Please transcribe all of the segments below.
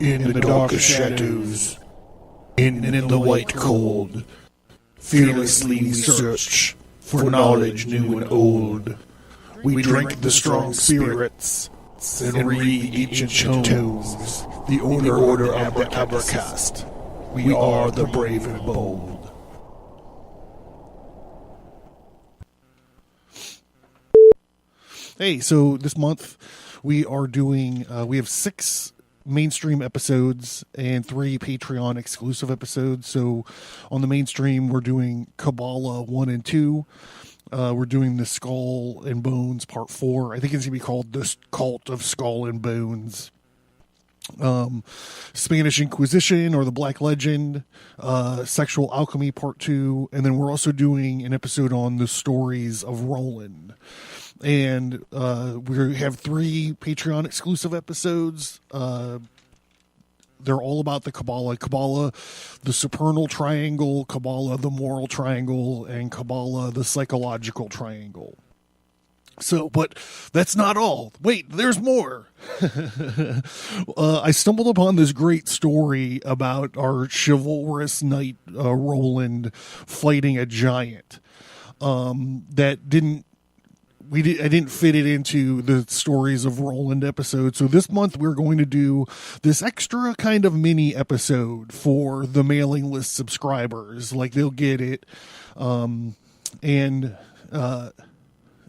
In the dark shadows, in the white cold, fearlessly we search for knowledge new and old. We drink the strong spirits and read ancient tomes, the order of the Abercast. We are the brave and bold. Hey, so this month we are doing, we have 6 mainstream episodes and 3 Patreon exclusive episodes. So on the mainstream, we're doing Kabbalah 1 and 2. We're doing the Skull and Bones Part 4. I think it's going to be called The Cult of Skull and Bones. Spanish Inquisition or the Black Legend, Sexual Alchemy Part 2. And then we're also doing an episode on the stories of Roland. And we have 3 Patreon exclusive episodes. They're all about the Kabbalah. Kabbalah, the supernal triangle, Kabbalah, the moral triangle, and Kabbalah, the psychological triangle. So, but that's not all. Wait, there's more. I stumbled upon this great story about our chivalrous knight, Roland, fighting a giant. That I didn't fit it into the stories of Roland episode. So this month we're going to do this extra kind of mini episode for the mailing list subscribers. Like they'll get it.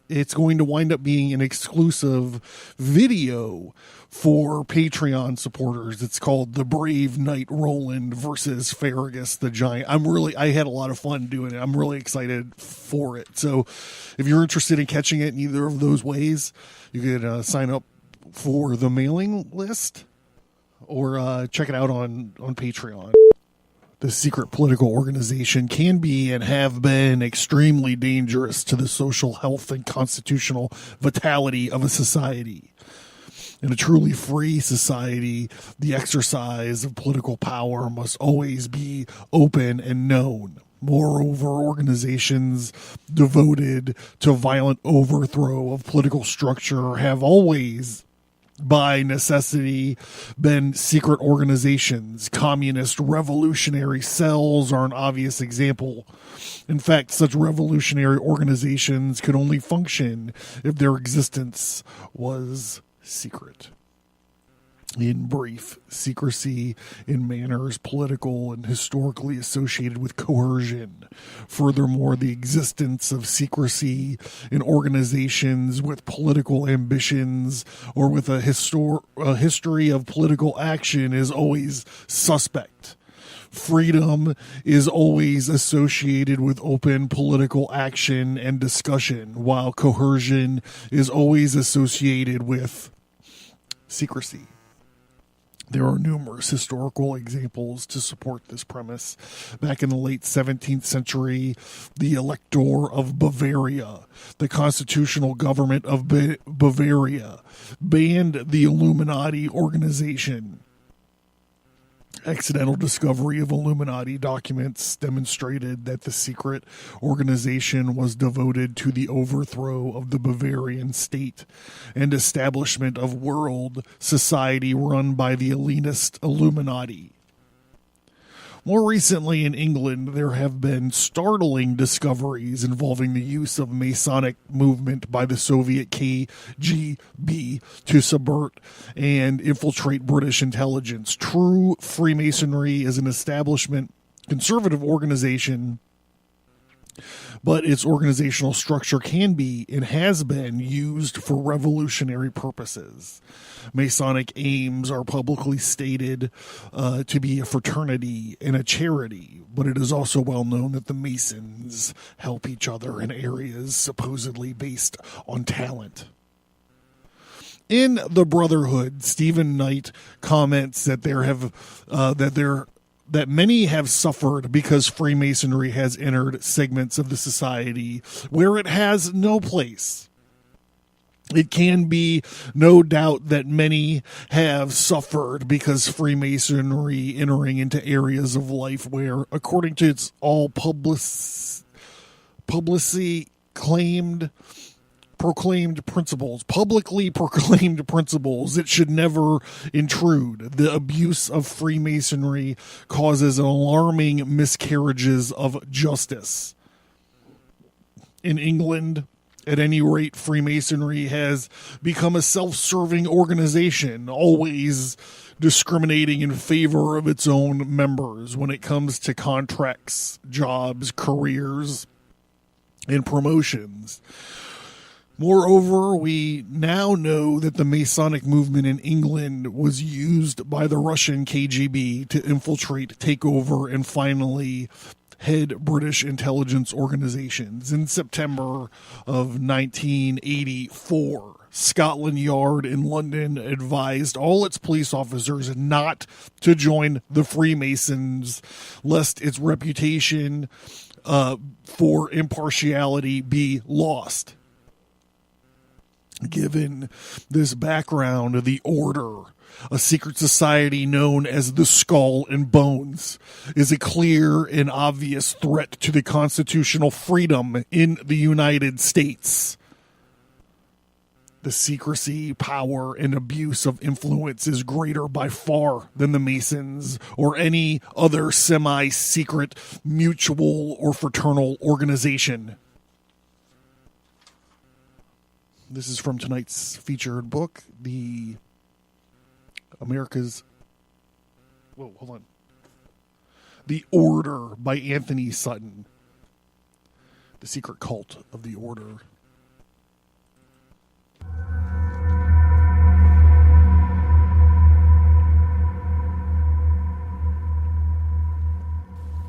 It's going to wind up being an exclusive video for Patreon supporters. It's called The Brave Knight Roland versus Ferragus the Giant. I had a lot of fun doing it. I'm really excited for it. So if you're interested in catching it in either of those ways, you could sign up for the mailing list or check it out on Patreon. The secret political organization can be and have been extremely dangerous to the social health and constitutional vitality of a society. In a truly free society, the exercise of political power must always be open and known. Moreover, organizations devoted to violent overthrow of political structure have always, by necessity, been secret organizations. Communist revolutionary cells are an obvious example. In fact, such revolutionary organizations could only function if their existence was secret. In brief, secrecy in manners political and historically associated with coercion. Furthermore, the existence of secrecy in organizations with political ambitions or with a history of political action is always suspect. Freedom is always associated with open political action and discussion, while coercion is always associated with secrecy. There are numerous historical examples to support this premise. Back in the late 17th century, the Elector of Bavaria, the constitutional government of Bavaria, banned the Illuminati organization. Accidental discovery of Illuminati documents demonstrated that the secret organization was devoted to the overthrow of the Bavarian state and establishment of world society run by the elitist Illuminati. More recently in England, there have been startling discoveries involving the use of Masonic movement by the Soviet KGB to subvert and infiltrate British intelligence. True Freemasonry is an establishment, conservative organization, but its organizational structure can be and has been used for revolutionary purposes. Masonic aims are publicly stated to be a fraternity and a charity, but it is also well known that the Masons help each other in areas supposedly based on talent. In the Brotherhood, Stephen Knight comments that that many have suffered because Freemasonry has entered segments of the society where it has no place. It can be no doubt that many have suffered because Freemasonry entering into areas of life where, according to its all publicly claimed proclaimed principles, publicly proclaimed principles, it should never intrude. The abuse of Freemasonry causes alarming miscarriages of justice. In England, at any rate, Freemasonry has become a self-serving organization, always discriminating in favor of its own members when it comes to contracts, jobs, careers, and promotions. Moreover, we now know that the Masonic movement in England was used by the Russian KGB to infiltrate, take over, and finally head British intelligence organizations. In September of 1984, Scotland Yard in London advised all its police officers not to join the Freemasons, lest its reputation for impartiality be lost. Given this background, the Order, a secret society known as the Skull and Bones, is a clear and obvious threat to the constitutional freedom in the United States. The secrecy, power, and abuse of influence is greater by far than the Masons or any other semi-secret, mutual, or fraternal organization. This is from tonight's featured book, The Order by Anthony Sutton. The Secret Cult of the Order.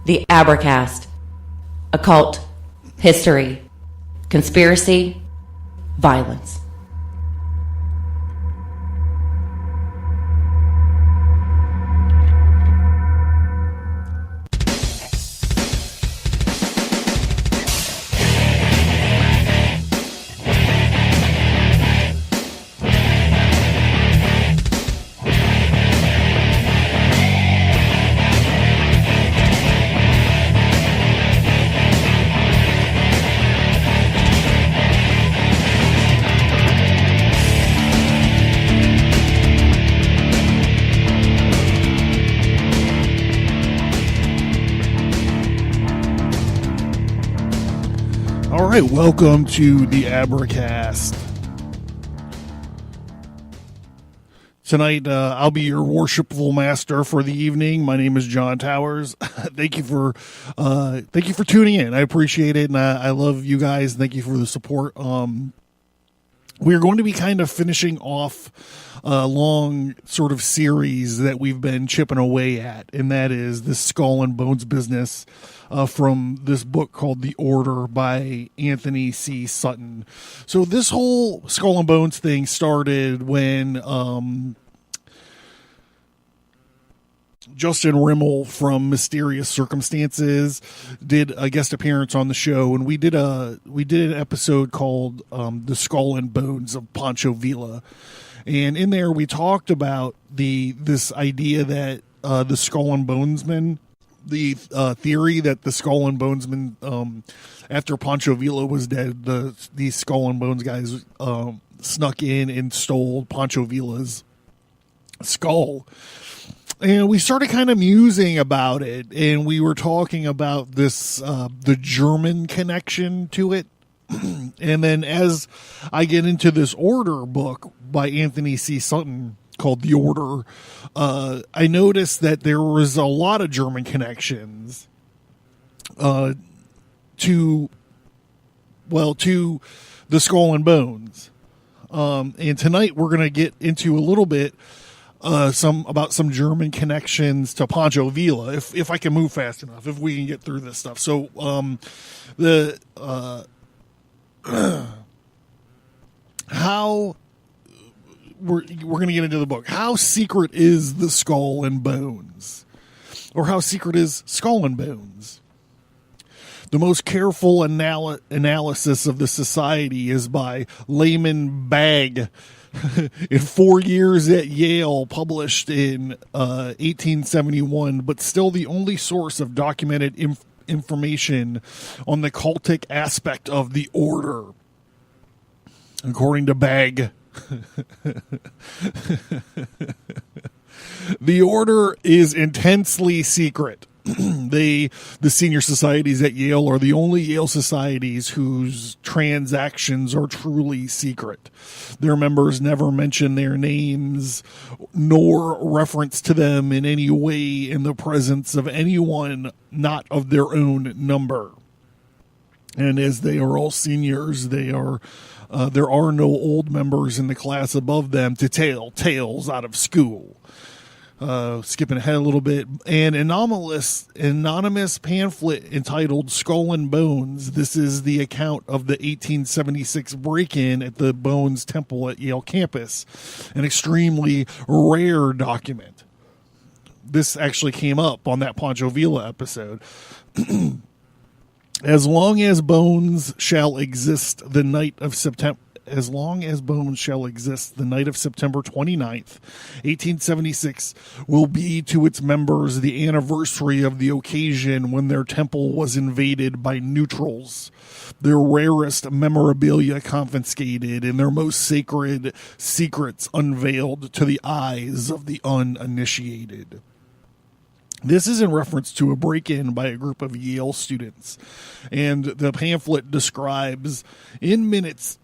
The Abracast. Occult. History. Conspiracy. Violence. All right, welcome to the Abracast. Tonight, I'll be your worshipful master for the evening. My name is John Towers. Thank you for tuning in. I appreciate it, and I love you guys. Thank you for the support. We're going to be kind of finishing off a long sort of series that we've been chipping away at, and that is this Skull and Bones business from this book called The Order by Anthony C. Sutton. So this whole Skull and Bones thing started when Justin Rimmel from Mysterious Circumstances did a guest appearance on the show, and we did an episode called The Skull and Bones of Pancho Villa. And in there we talked about this idea that the Skull and Bonesmen, the theory that the Skull and Bonesmen, after Pancho Villa was dead, these Skull and Bones guys snuck in and stole Pancho Villa's skull. And we started kind of musing about it, and we were talking about this, the German connection to it. And then as I get into this Order book by Anthony C. Sutton called The Order, I noticed that there was a lot of German connections to the Skull and Bones. And tonight we're going to get into a little bit some German connections to Pancho Villa, if I can move fast enough, if we can get through this stuff. So how we're going to get into the book. How secret is the Skull and Bones? Or how secret is Skull and Bones? The most careful analysis of the society is by Layman Bagg in 4 years at Yale, published in 1871, but still the only source of documented information on the cultic aspect of the Order. According to Bagg, the order is intensely secret. The senior societies at Yale are the only Yale societies whose transactions are truly secret. Their members never mention their names nor reference to them in any way in the presence of anyone not of their own number. And as they are all seniors, there are no old members in the class above them to tell tales out of school. Skipping ahead a little bit, an anonymous pamphlet entitled Skull and Bones. This is the account of the 1876 break-in at the Bones Temple at Yale campus, an extremely rare document. This actually came up on that Pancho Villa episode. As long as bones shall exist the night of September 29th, 1876 will be to its members the anniversary of the occasion when their temple was invaded by neutrals, their rarest memorabilia confiscated, and their most sacred secrets unveiled to the eyes of the uninitiated. This is in reference to a break-in by a group of Yale students, and the pamphlet describes in minute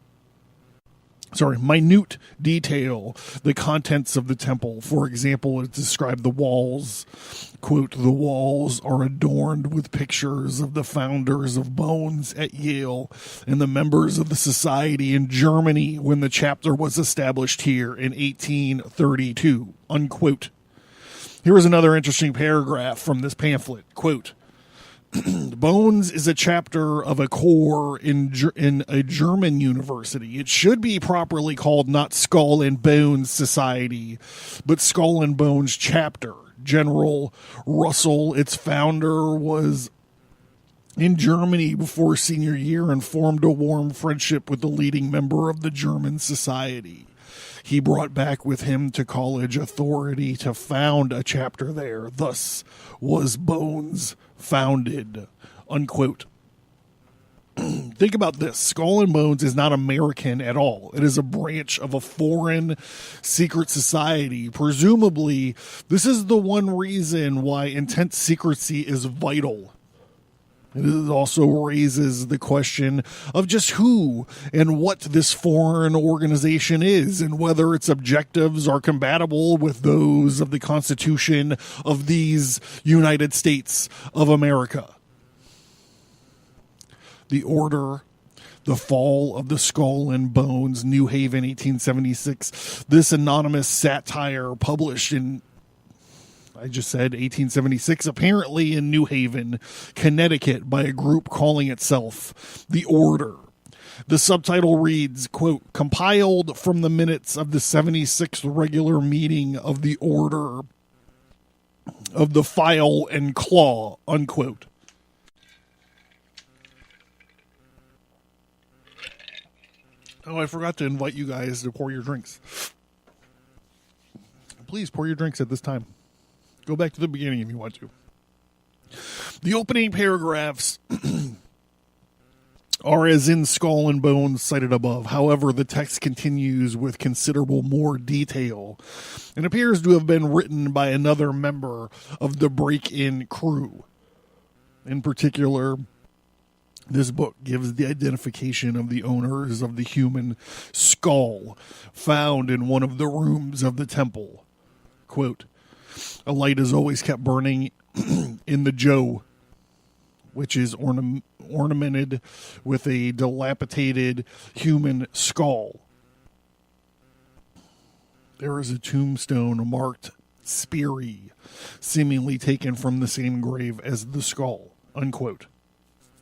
detail the contents of the temple. For example, it described the walls. Quote, the walls are adorned with pictures of the founders of Bones at Yale and the members of the society in Germany when the chapter was established here in 1832, unquote. Here is another interesting paragraph from this pamphlet. Quote, Bones is a chapter of a corps in a German university. It should be properly called not Skull and Bones Society, but Skull and Bones Chapter. General Russell, its founder, was in Germany before senior year and formed a warm friendship with the leading member of the German society. He brought back with him to college authority to found a chapter there. Thus was Bones founded, unquote. Think about this. Skull and Bones is not American at all. It is a branch of a foreign secret society. Presumably, this is the one reason why intense secrecy is vital. It also raises the question of just who and what this foreign organization is and whether its objectives are compatible with those of the Constitution of these United States of America. The Order, The Fall of the Skull and Bones, New Haven, 1876. This anonymous satire published in 1876, apparently in New Haven, Connecticut, by a group calling itself The Order. The subtitle reads, quote, compiled from the minutes of the 76th regular meeting of the Order of the File and Claw, unquote. Oh, I forgot to invite you guys to pour your drinks. Please pour your drinks at this time. Go back to the beginning if you want to. The opening paragraphs are as in Skull and Bones cited above. However, the text continues with considerable more detail and appears to have been written by another member of the break-in crew. In particular, this book gives the identification of the owners of the human skull found in one of the rooms of the temple. Quote, a light is always kept burning in the Joe, which is ornamented with a dilapidated human skull. There is a tombstone marked Speary, seemingly taken from the same grave as the skull, unquote.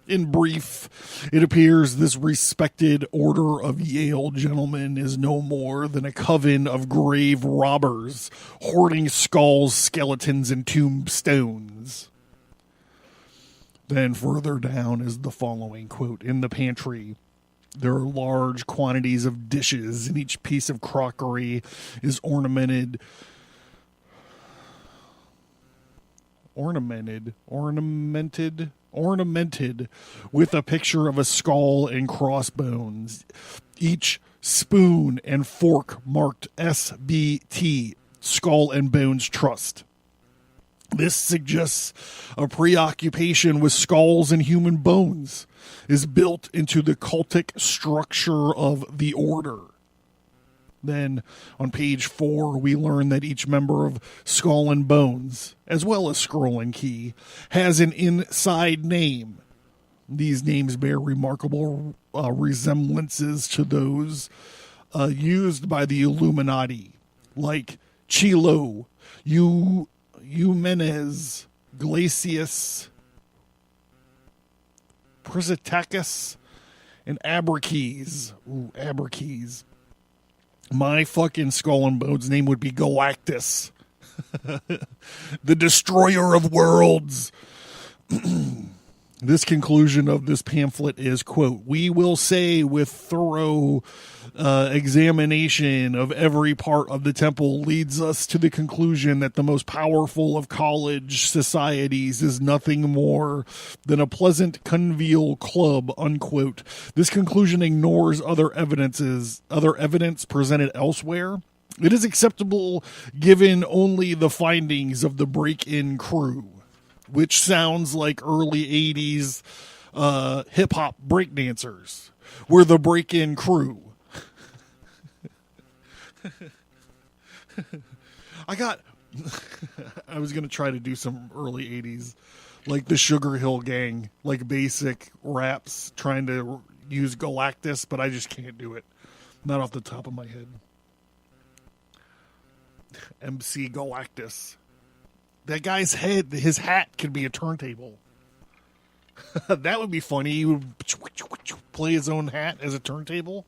In brief, it appears this respected order of Yale gentlemen is no more than a coven of grave robbers, hoarding skulls, skeletons, and tombstones. Then further down is the following, quote, in the pantry, there are large quantities of dishes, and each piece of crockery is ornamented with a picture of a skull and crossbones. Each spoon, and fork marked SBT, Skull and Bones Trust. This suggests a preoccupation with skulls and human bones is built into the cultic structure of the order. Then, on page 4, we learn that each member of Skull and Bones, as well as Scroll and Key, has an inside name. These names bear remarkable resemblances to those used by the Illuminati, like Chilo, Eumenes, Glacius, Prisitacus, and Abraxes. Ooh, Abraxes. My fucking Skull and Bones name would be Galactus. The destroyer of worlds. This conclusion of this pamphlet is, quote, "We will say with thorough examination of every part of the temple leads us to the conclusion that the most powerful of college societies is nothing more than a pleasant convivial club," unquote. This conclusion ignores other evidence presented elsewhere. It is acceptable given only the findings of the break-in crew, which sounds like early 80s hip-hop breakdancers. We're the break-in crew. I was going to try to do some early 80s, like the Sugar Hill Gang, like basic raps, trying to use Galactus, but I just can't do it. Not off the top of my head. MC Galactus. That guy's head, his hat could be a turntable. That would be funny. He would play his own hat as a turntable.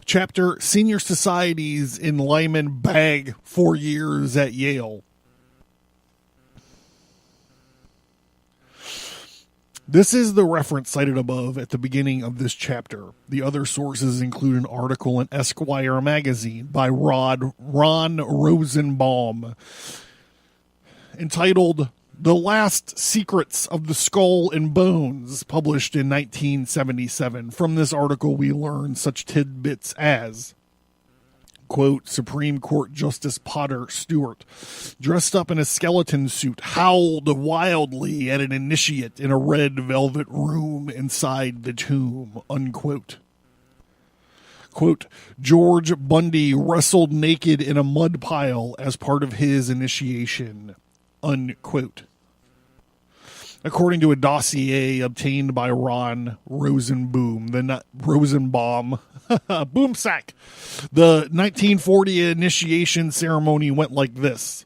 Chapter Senior Societies in Lyman Bag, 4 years at Yale. This is the reference cited above at the beginning of this chapter. The other sources include an article in Esquire magazine by Ron Rosenbaum entitled "The Last Secrets of the Skull and Bones," published in 1977. From this article, we learn such tidbits as, quote, Supreme Court Justice Potter Stewart, dressed up in a skeleton suit, howled wildly at an initiate in a red velvet room inside the tomb, unquote. Quote, George Bundy wrestled naked in a mud pile as part of his initiation, unquote. According to a dossier obtained by Ron Rosenbaum, Boomsack, the 1940 initiation ceremony went like this.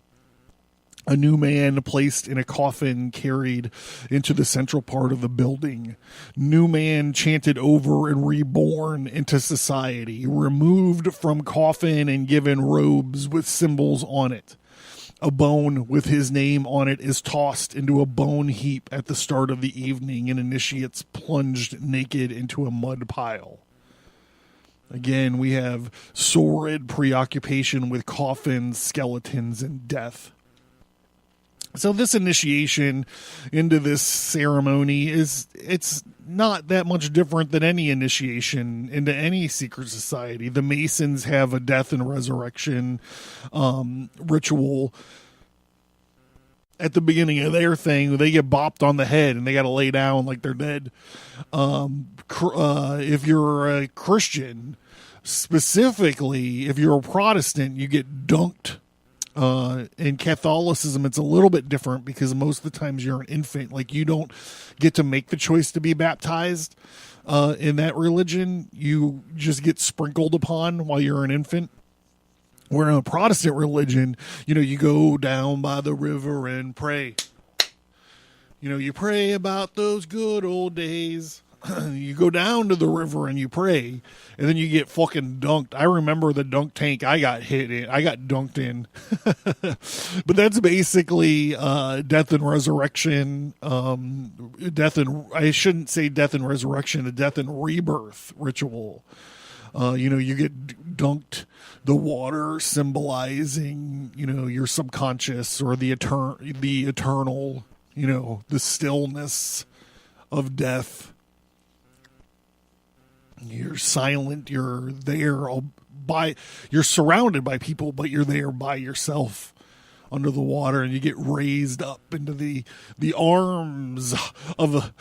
A new man placed in a coffin carried into the central part of the building. New man chanted over and reborn into society, removed from coffin and given robes with symbols on it. A bone with his name on it is tossed into a bone heap at the start of the evening, and initiates plunged naked into a mud pile. Again, we have sordid preoccupation with coffins, skeletons, and death. So this initiation into this ceremony it's not that much different than any initiation into any secret society. The Masons have a death and resurrection ritual at the beginning of their thing. They get bopped on the head and they got to lay down like they're dead. If you're a Christian, specifically, if you're a Protestant, you get dunked. In Catholicism, it's a little bit different because most of the times you're an infant. Like, you don't get to make the choice to be baptized. In that religion, you just get sprinkled upon while you're an infant. Where in a Protestant religion, you go down by the river and pray. You pray about those good old days. You go down to the river and you pray, and then you get fucking dunked. I remember the dunk tank I got dunked in. But that's basically death and resurrection, I shouldn't say death and resurrection, a death and rebirth ritual. You get dunked, the water symbolizing, your subconscious or the eternal. You know, the stillness of death. You're silent. You're there you're surrounded by people, but you're there by yourself under the water, and you get raised up into the arms of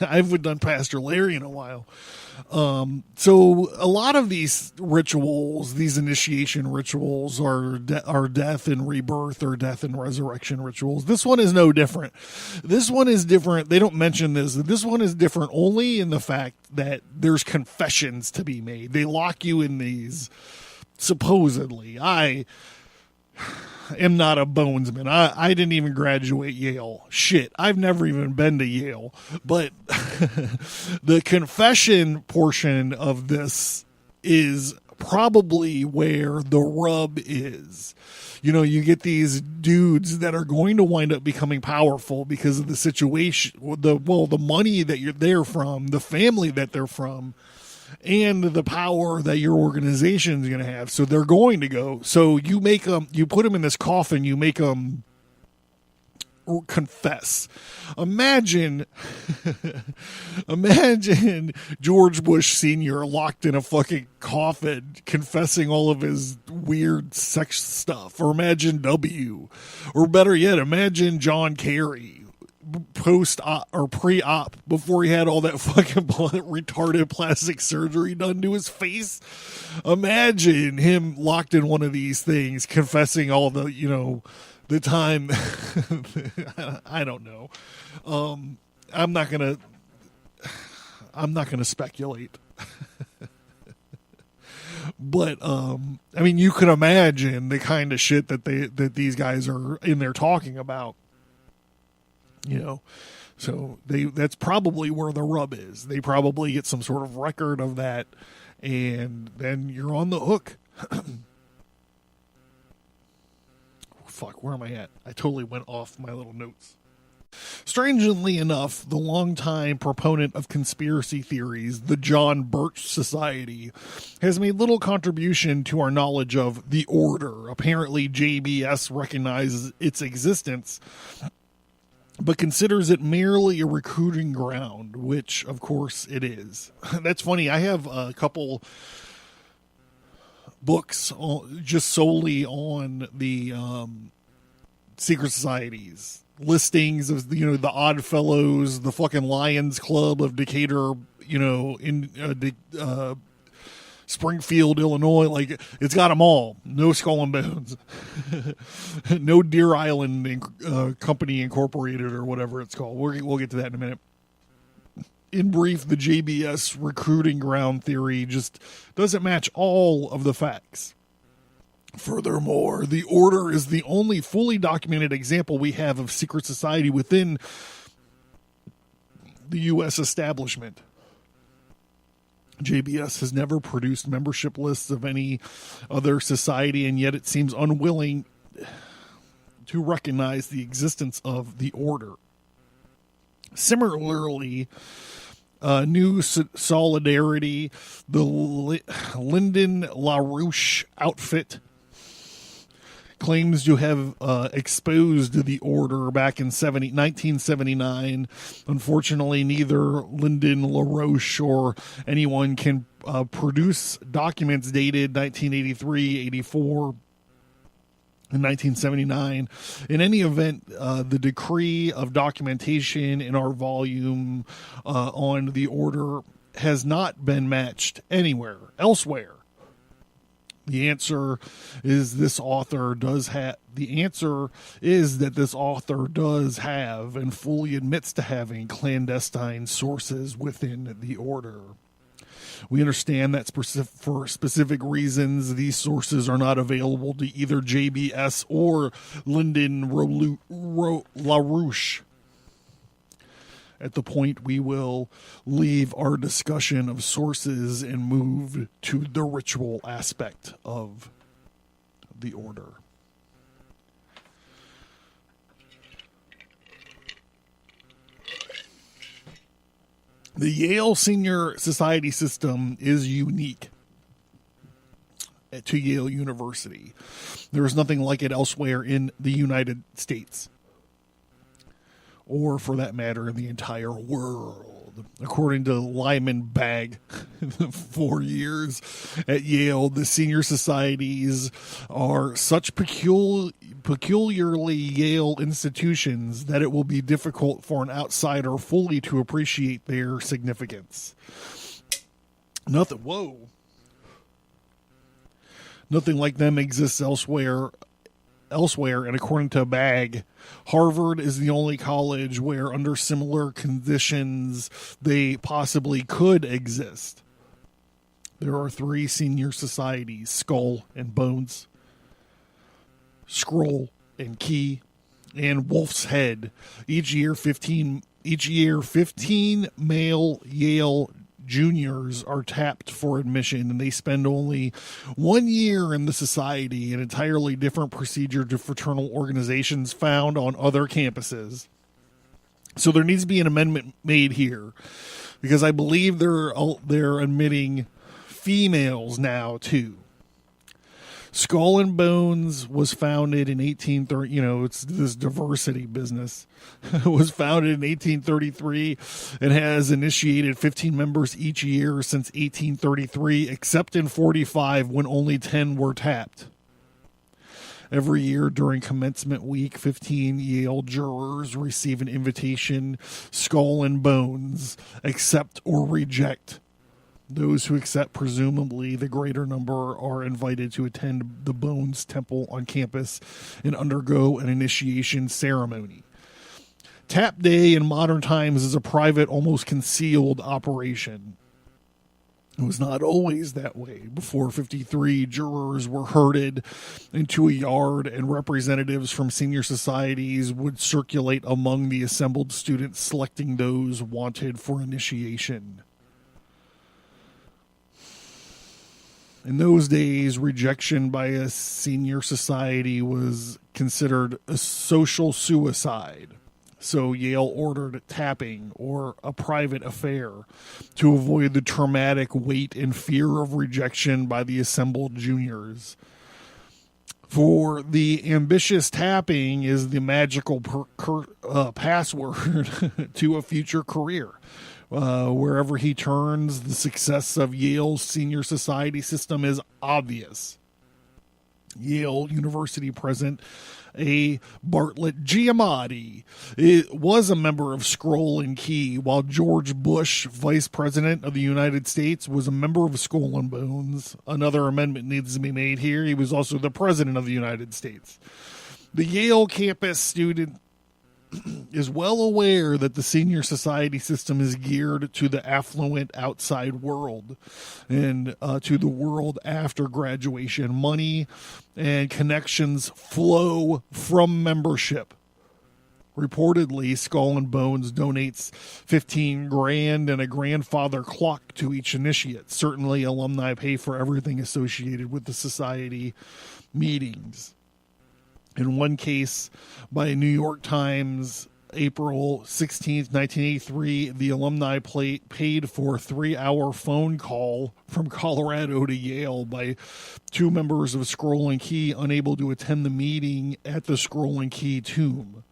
I haven't done Pastor Larry in a while. So a lot of these rituals, these initiation rituals, are death and rebirth or death and resurrection rituals. This one is no different. This one is different. They don't mention this. This one is different only in the fact that there's confessions to be made. They lock you in these, supposedly. I am not a bonesman. I didn't even graduate Yale. Shit, I've never even been to Yale. But the confession portion of this is probably where the rub is. You know, you get these dudes that are going to wind up becoming powerful because of the situation, the money that you're there from, the family that they're from, and the power that your organization is going to have. So they're going to go. So you make them, you put them in this coffin, you make them confess. Imagine George Bush Sr. locked in a fucking coffin confessing all of his weird sex stuff. Or imagine W. Or better yet, imagine John Kerry post-op or pre-op before he had all that fucking retarded plastic surgery done to his face. Imagine him locked in one of these things confessing all the, you know, the time. I don't know. I'm not gonna speculate. But I mean, you could imagine the kind of shit that these guys are in there talking about. You know, so that's probably where the rub is. They probably get some sort of record of that, and then you're on the hook. Fuck, where am I at? I totally went off my little notes. Strangely enough, the longtime proponent of conspiracy theories, the John Birch Society, has made little contribution to our knowledge of the Order. Apparently, JBS recognizes its existence, but considers it merely a recruiting ground, which, of course, it is. That's funny. I have a couple books just solely on the secret societies, listings of, you know, the Odd Fellows, the fucking Lions Club of Decatur, you know, in Springfield, Illinois. Like, it's got them all. No Skull and Bones. No Deer Island Company Incorporated or whatever it's called. We'll get to that in a minute. In brief, the JBS recruiting ground theory just doesn't match all of the facts. Furthermore, the Order is the only fully documented example we have of secret society within the U.S. establishment. JBS has never produced membership lists of any other society, and yet it seems unwilling to recognize the existence of the Order. Similarly, New Solidarity, the Lyndon LaRouche outfit, claims to have exposed the Order back in 1979. Unfortunately, neither Lyndon LaRouche or anyone can produce documents dated 1983, 84, and 1979. In any event, the decree of documentation in our volume on the Order has not been matched anywhere elsewhere. The answer is that this author does have and fully admits to having clandestine sources within the Order. We understand that for specific reasons, these sources are not available to either JBS or Lyndon LaRouche. At the point, we will leave our discussion of sources and move to the ritual aspect of the Order. The Yale Senior Society system is unique to Yale University. There is nothing like it elsewhere in the United States. or for that matter, in the entire world. According to Lyman Bagg, 4 years at Yale, the senior societies are such peculiarly Yale institutions that it will be difficult for an outsider fully to appreciate their significance. Nothing like them exists elsewhere, and according to Bagg, Harvard is the only college where, under similar conditions, they possibly could exist. There are 3 senior societies: Skull and Bones, Scroll and Key, and Wolf's Head. Each year, 15 male Yale juniors are tapped for admission, and they spend only 1 year in the society, an entirely different procedure to fraternal organizations found on other campuses. So there needs to be an amendment made here, because I believe they're admitting females now too. Skull and Bones was founded in 1830. It's this diversity business. It was founded in 1833 and has initiated 15 members each year since 1833, except in 45 when only 10 were tapped. Every year during commencement week, 15 Yale jurors receive an invitation, Skull and Bones, accept or reject. Those who accept, presumably the greater number, are invited to attend the Bones Temple on campus and undergo an initiation ceremony. Tap Day in modern times is a private, almost concealed operation. It was not always that way. Before 53, jurors were herded into a yard, and representatives from senior societies would circulate among the assembled students, selecting those wanted for initiation. In those days, rejection by a senior society was considered a social suicide. So Yale ordered tapping, or a private affair, to avoid the traumatic weight and fear of rejection by the assembled juniors. For the ambitious, tapping is the magical password to a future career. Wherever he turns, the success of Yale's senior society system is obvious. Yale University President A. Bartlett Giamatti was a member of Scroll and Key, while George Bush, Vice President of the United States, was a member of Skull and Bones. Another amendment needs to be made here. He was also the President of the United States. The Yale campus student is well aware that the senior society system is geared to the affluent outside world and to the world after graduation. Money and connections flow from membership. Reportedly, Skull and Bones donates $15,000 and a grandfather clock to each initiate. Certainly, alumni pay for everything associated with the society meetings. In one case, by New York Times, April 16th, 1983, the alumni paid for a 3-hour phone call from Colorado to Yale by 2 members of Scroll and Key unable to attend the meeting at the Scroll and Key tomb.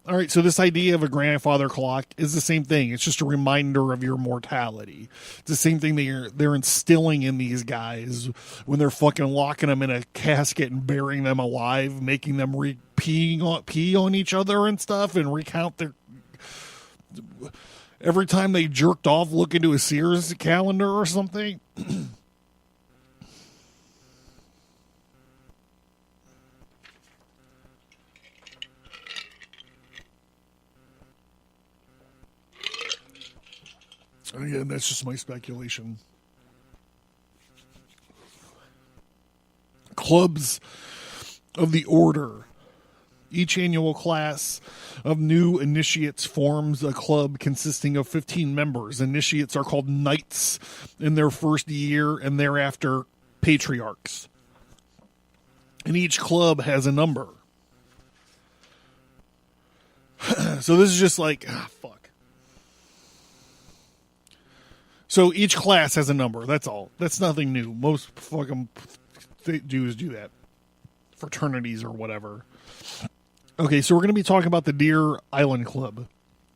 All right, so this idea of a grandfather clock is the same thing. It's just a reminder of your mortality. It's the same thing they're instilling in these guys when they're fucking locking them in a casket and burying them alive, making them pee on each other and stuff, and recount their... Every time they jerked off, look into a Sears calendar or something. Again, that's just my speculation. Clubs of the Order. Each annual class of new initiates forms a club consisting of 15 members. Initiates are called knights in their first year and thereafter patriarchs. And each club has a number. So this is just like, fuck. So each class has a number. That's all. That's nothing new. Most fucking Jews do that. Fraternities or whatever. Okay, so we're going to be talking about the Deer Island Club,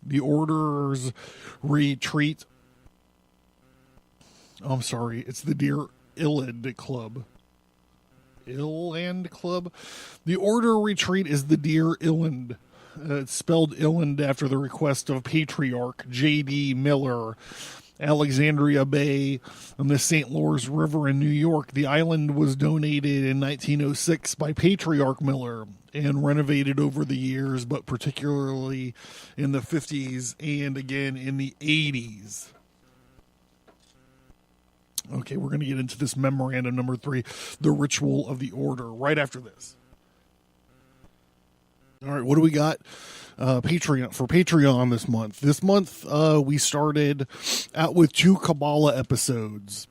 the Order's Retreat. I'm sorry, it's the Deer Island Club. Island Club? The Order Retreat is the Deer Island. It's spelled Island after the request of Patriarch J.D. Miller. Alexandria Bay on the St. Lawrence River in New York. The island was donated in 1906 by Patriarch Miller and renovated over the years, but particularly in the 50s and again in the 80s. Okay, we're going to get into this memorandum number 3, the Ritual of the Order, right after this. All right, what do we got? Patreon this month. This month, we started out with 2 Kabbalah episodes.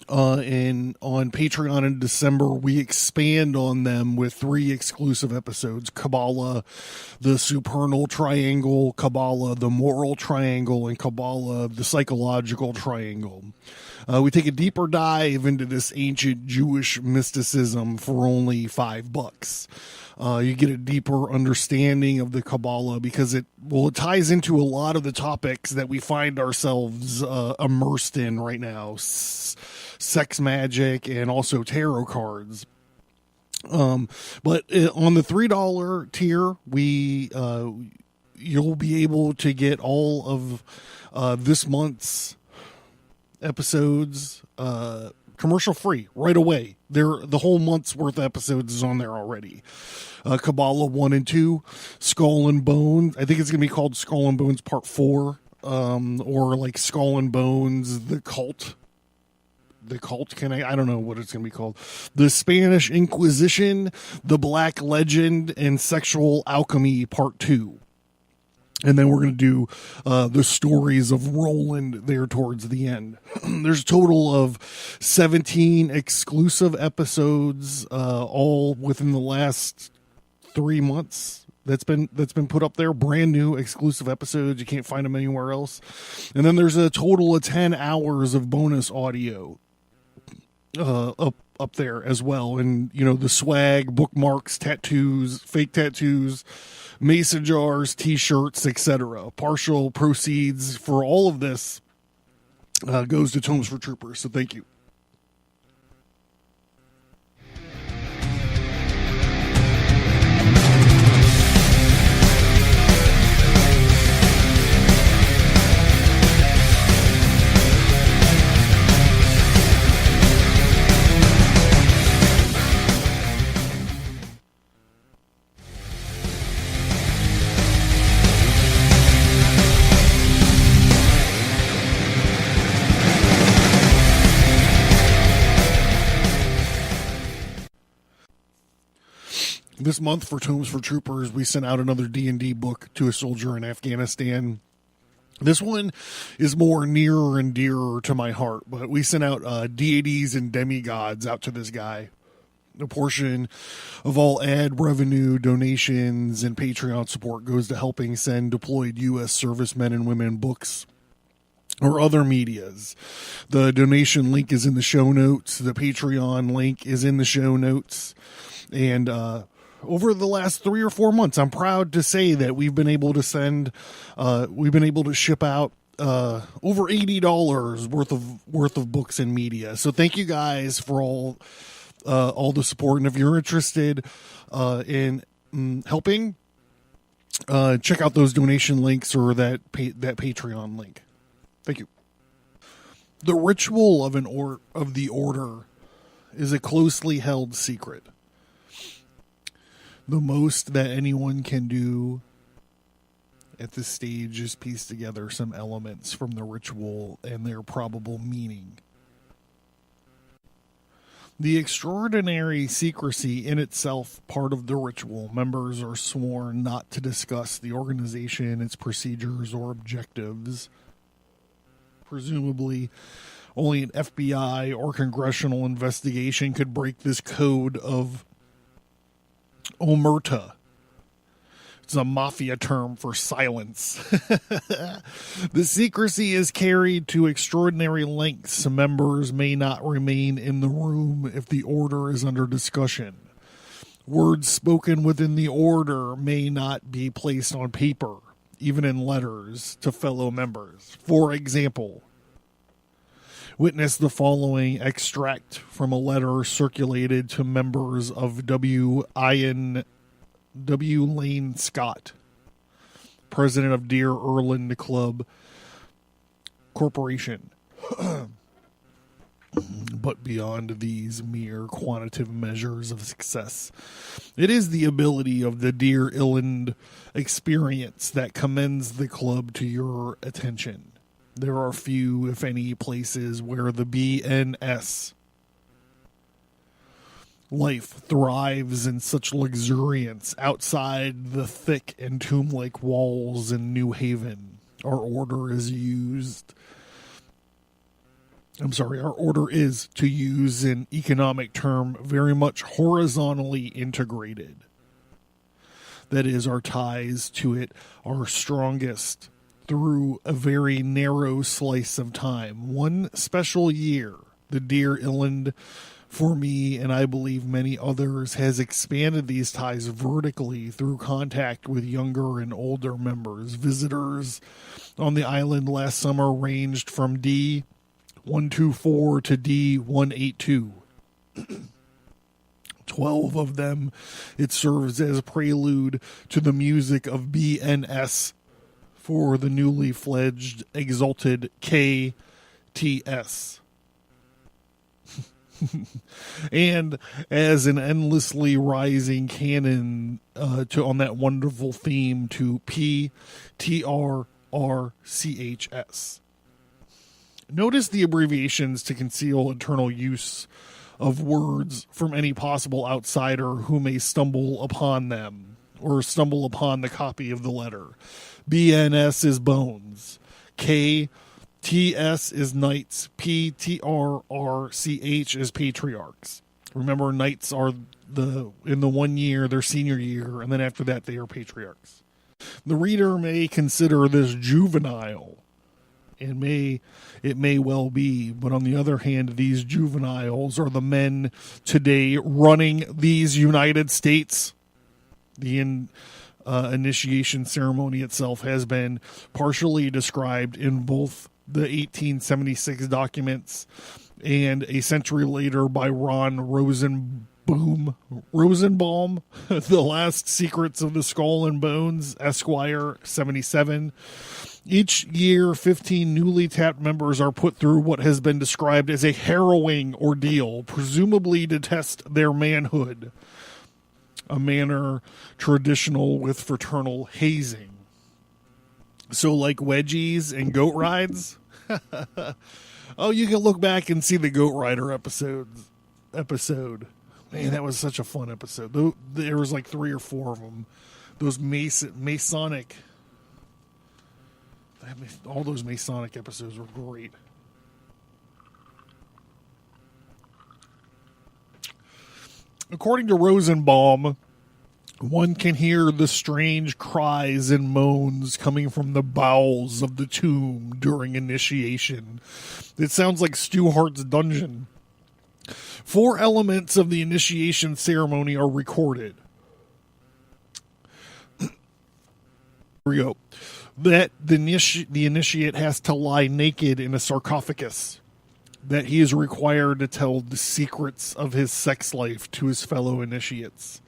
And on Patreon in December, we expand on them with 3 exclusive episodes: Kabbalah, the Supernal Triangle, Kabbalah, the Moral Triangle, and Kabbalah, the Psychological Triangle. We take a deeper dive into this ancient Jewish mysticism for only $5. You get a deeper understanding of the Kabbalah because it ties into a lot of the topics that we find ourselves immersed in right now. Sex magic and also tarot cards. But on the $3 tier, you'll be able to get all of this month's episodes commercial free right away. The whole month's worth of episodes is on there already. Kabbalah 1 and 2, Skull and Bones. I think it's going to be called Skull and Bones Part 4, or like Skull and Bones, The Cult. I don't know what it's going to be called. The Spanish Inquisition, The Black Legend, and Sexual Alchemy Part 2. And then we're going to do the stories of Roland there towards the end. There's a total of 17 exclusive episodes, all within the last 3 months. That's been put up there. Brand new exclusive episodes. You can't find them anywhere else. And then there's a total of 10 hours of bonus audio up there as well. And the swag, bookmarks, tattoos, fake tattoos, mason jars, t-shirts, etc. Partial proceeds for all of this goes to Tomes for Troopers. So thank you. This month for Tomes for Troopers, we sent out another D&D book to a soldier in Afghanistan. This one is more nearer and dearer to my heart, but we sent out deities and demigods out to this guy. A portion of all ad revenue, donations, and Patreon support goes to helping send deployed U.S. servicemen and women books or other medias. The donation link is in the show notes. The Patreon link is in the show notes. And over the last 3 or 4 months, I'm proud to say that we've been able to ship out over $80 worth of books and media. So thank you guys for all the support. And if you're interested in helping, check out those donation links or that Patreon link. Thank you. The ritual of the order is a closely held secret. The most that anyone can do at this stage is piece together some elements from the ritual and their probable meaning. The extraordinary secrecy in itself part of the ritual. Members are sworn not to discuss the organization, its procedures, or objectives. Presumably, only an FBI or congressional investigation could break this code of omerta. It's a mafia term for silence. The secrecy is carried to extraordinary lengths. Members may not remain in the room if the order is under discussion. Words spoken within the order may not be placed on paper, even in letters to fellow members. For example, witness the following extract from a letter circulated to members of W. Lane Scott, president of Deer Erland Club Corporation. But beyond these mere quantitative measures of success, it is the ability of the Deer Erland experience that commends the club to your attention. There are few, if any, places where the BNS life thrives in such luxuriance outside the thick and tomb-like walls in New Haven. Our order is, to use an economic term, very much horizontally integrated. That is, our ties to it are strongest through a very narrow slice of time. One special year, the Deer Erland, for me, and I believe many others, has expanded these ties vertically through contact with younger and older members. Visitors on the island last summer ranged from D124 to D182. 12 of them, it serves as a prelude to the music of BNS for the newly fledged exalted KTS. And as an endlessly rising canon on that wonderful theme to PTRRCHS. Notice the abbreviations to conceal internal use of words from any possible outsider who may stumble upon them or stumble upon the copy of the letter. BNS is bones. KTS is knights. PTRRCH is patriarchs. Remember, knights are in the 1 year, their senior year, and then after that they are patriarchs. The reader may consider this juvenile. It may well be, but on the other hand, these juveniles are the men today running these United States. The initiation ceremony itself has been partially described in both the 1876 documents and a century later by Ron Rosenbaum, The Last Secrets of the Skull and Bones, Esquire, 77. Each year, 15 newly tapped members are put through what has been described as a harrowing ordeal, presumably to test their manhood, a manner traditional with fraternal hazing. So like wedgies and goat rides? Oh, you can look back and see the Goat Rider episode. Man, that was such a fun episode. There was like 3 or 4 of them. Those Masonic... all those Masonic episodes were great. According to Rosenbaum, one can hear the strange cries and moans coming from the bowels of the tomb during initiation. It sounds like Stu Hart's dungeon. 4 elements of the initiation ceremony are recorded. Here we go. That the initiate has to lie naked in a sarcophagus. That he is required to tell the secrets of his sex life to his fellow initiates.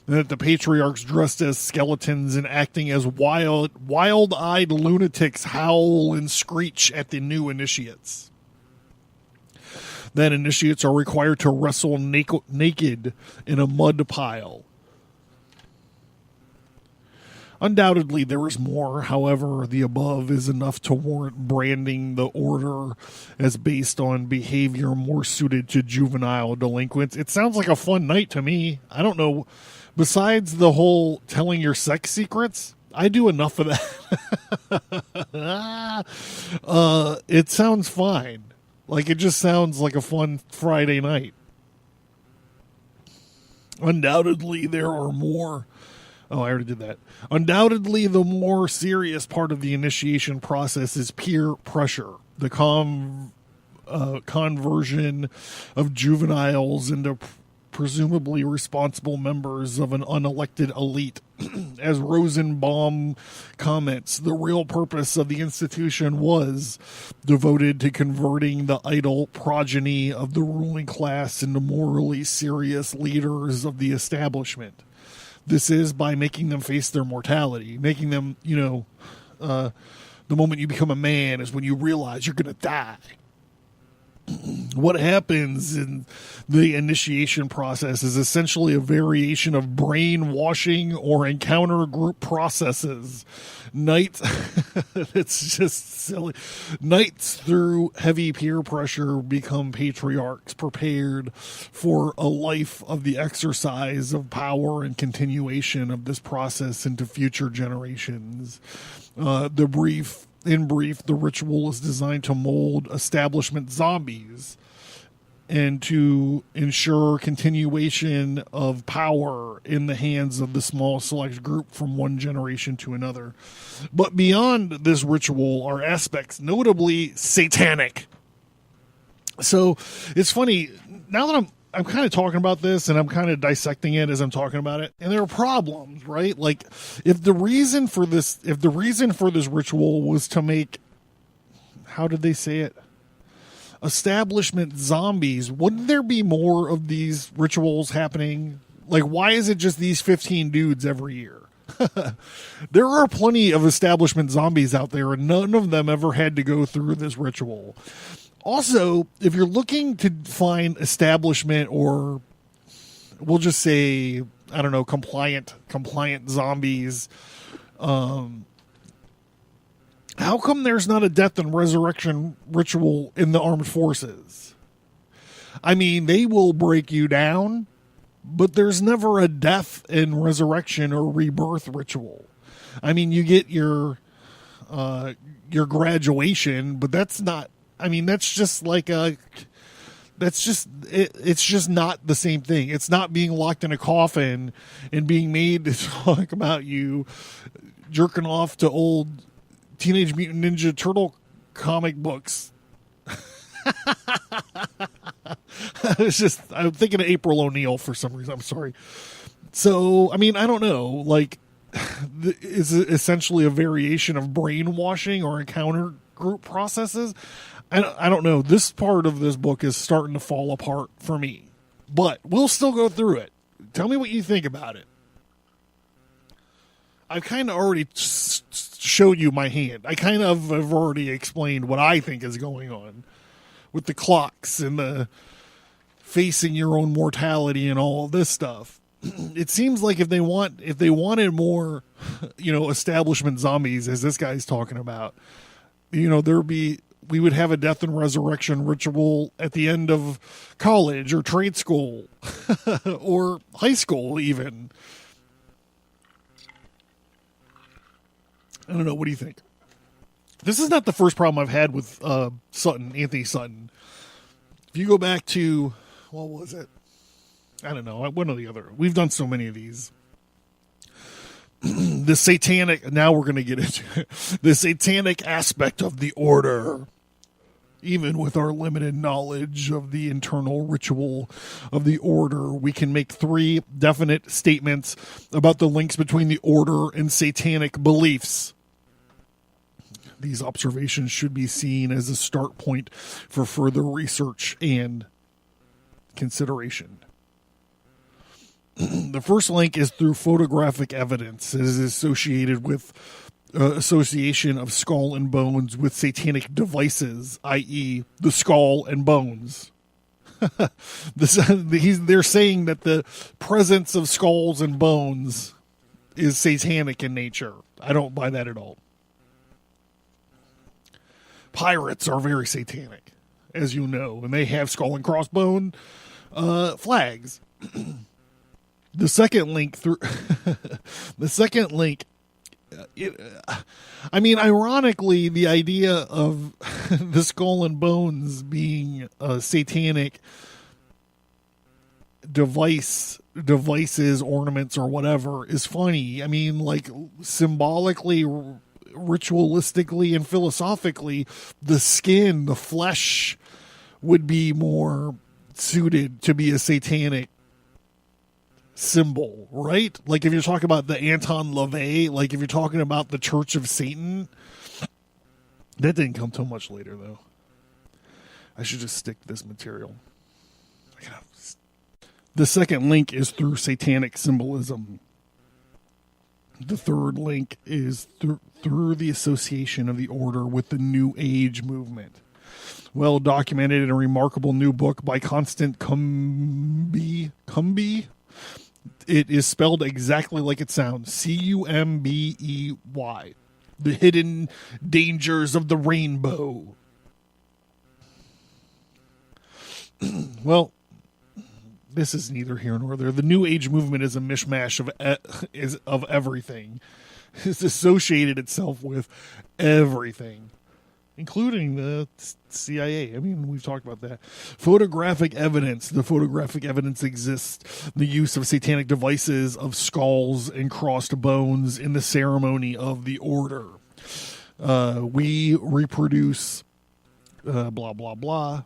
And that the patriarchs dressed as skeletons and acting as wild-eyed lunatics howl and screech at the new initiates. That initiates are required to wrestle naked in a mud pile. Undoubtedly, there is more. However, the above is enough to warrant branding the order as based on behavior more suited to juvenile delinquents. It sounds like a fun night to me. I don't know. Besides the whole telling your sex secrets, I do enough of that. It sounds fine. Like, it just sounds like a fun Friday night. Undoubtedly, there are more. Oh, I already did that. Undoubtedly, the more serious part of the initiation process is peer pressure. The conversion of juveniles into presumably responsible members of an unelected elite. As Rosenbaum comments, the real purpose of the institution was devoted to converting the idle progeny of the ruling class into morally serious leaders of the establishment. This is by making them face their mortality, making them, the moment you become a man is when you realize you're going to die. What happens in the initiation process is essentially a variation of brainwashing or encounter group processes. It's just silly. Knights, through heavy peer pressure, become patriarchs, prepared for a life of the exercise of power and continuation of this process into future generations. In brief, the ritual is designed to mold establishment zombies and to ensure continuation of power in the hands of the small select group from one generation to another. But beyond this ritual are aspects notably satanic. So it's funny, now that I'm kind of talking about this and I'm kind of dissecting it as I'm talking about it, and there are problems, right? Like if the reason for this ritual was to make, how did they say it? Establishment zombies, wouldn't there be more of these rituals happening? Like, why is it just these 15 dudes every year? There are plenty of establishment zombies out there, and none of them ever had to go through this ritual. Also, if you're looking to find establishment, or we'll just say, I don't know, compliant zombies, how come there's not a death and resurrection ritual in the armed forces? I mean, they will break you down, but there's never a death and resurrection or rebirth ritual. I mean, you get your graduation, but that's not, I mean, that's just like it's just not the same thing. It's not being locked in a coffin and being made to talk about you jerking off to old Teenage Mutant Ninja Turtle comic books. I'm thinking of April O'Neil for some reason. I'm sorry. So, I mean, I don't know. Like, it's essentially a variation of brainwashing or encounter group processes. I don't know. This part of this book is starting to fall apart for me, but we'll still go through it. Tell me what you think about it. I've kind of already showed you my hand. I kind of have already explained what I think is going on with the clocks and the facing your own mortality and all of this stuff. It seems like if they wanted more, establishment zombies, as this guy's talking about, we would have a death and resurrection ritual at the end of college or trade school or high school even. I don't know. What do you think? This is not the first problem I've had with Sutton, Anthony Sutton. If you go back to, what was it? I don't know. One or the other. We've done so many of these. The satanic, now we're going to get into it. The satanic aspect of the order. Even with our limited knowledge of the internal ritual of the order, we can make 3 definite statements about the links between the order and satanic beliefs. These observations should be seen as a start point for further research and consideration. The first link is through photographic evidence. It is associated with association of skull and bones with satanic devices, i.e. the skull and bones. They're saying that the presence of skulls and bones is satanic in nature. I don't buy that at all. Pirates are very satanic, as you know, and they have skull and crossbone flags. The second link ironically, the idea of the skull and bones being a satanic devices, ornaments, or whatever is funny. I mean, like, symbolically, ritualistically, and philosophically, the skin, the flesh would be more suited to be a satanic symbol, right? Like if you're talking about the Anton LaVey, like if you're talking about the Church of Satan, that didn't come till much later, though. I should just stick to this material. The second link is through satanic symbolism. The third link is through the association of the order with the New Age movement. Well documented in a remarkable new book by Constant Cumby. It is spelled exactly like it sounds. Cumbey. The Hidden Dangers of the Rainbow. Well, this is neither here nor there. The New Age movement is a mishmash of everything. It's associated itself with everything, including the CIA. I mean, we've talked about that. Photographic evidence. The photographic evidence exists. The use of satanic devices of skulls and crossed bones in the ceremony of the order. We reproduce blah, blah, blah.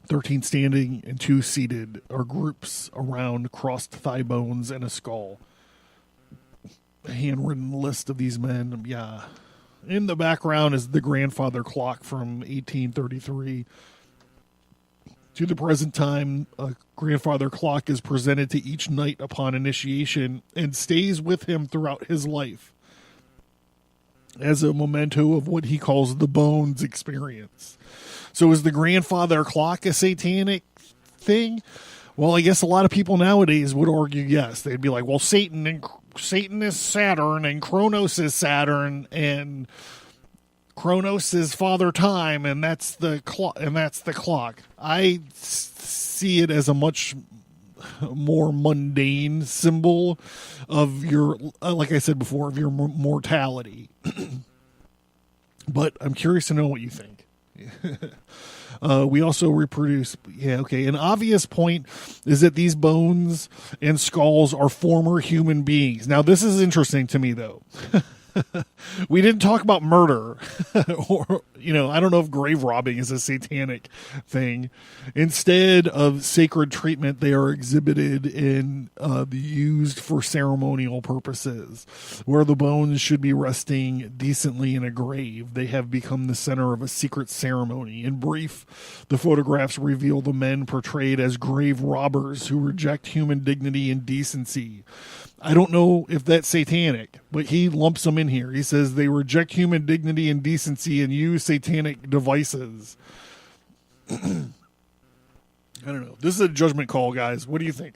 13 standing and 2 seated are groups around crossed thigh bones and a skull. A handwritten list of these men. Yeah. In the background is the grandfather clock from 1833. To the present time, a grandfather clock is presented to each knight upon initiation and stays with him throughout his life as a memento of what he calls the Bones experience. So is the grandfather clock a satanic thing? Well, I guess a lot of people nowadays would argue yes. They'd be like, well, Satan is Saturn, and Kronos is Saturn, and Kronos is Father Time, and that's the clock. I see it as a much more mundane symbol of your, like I said before, of your mortality. But I'm curious to know what you think. We also reproduce. An obvious point is that these bones and skulls are former human beings. Now, this is interesting to me, though. We didn't talk about murder, or, I don't know if grave robbing is a satanic thing. Instead of sacred treatment, they are exhibited in used for ceremonial purposes. Where the bones should be resting decently in a grave, they have become the center of a secret ceremony. In brief, the photographs reveal the men portrayed as grave robbers who reject human dignity and decency. I don't know if that's satanic, but he lumps them in here. He says they reject human dignity and decency and use satanic devices. I don't know. This is a judgment call, guys. What do you think?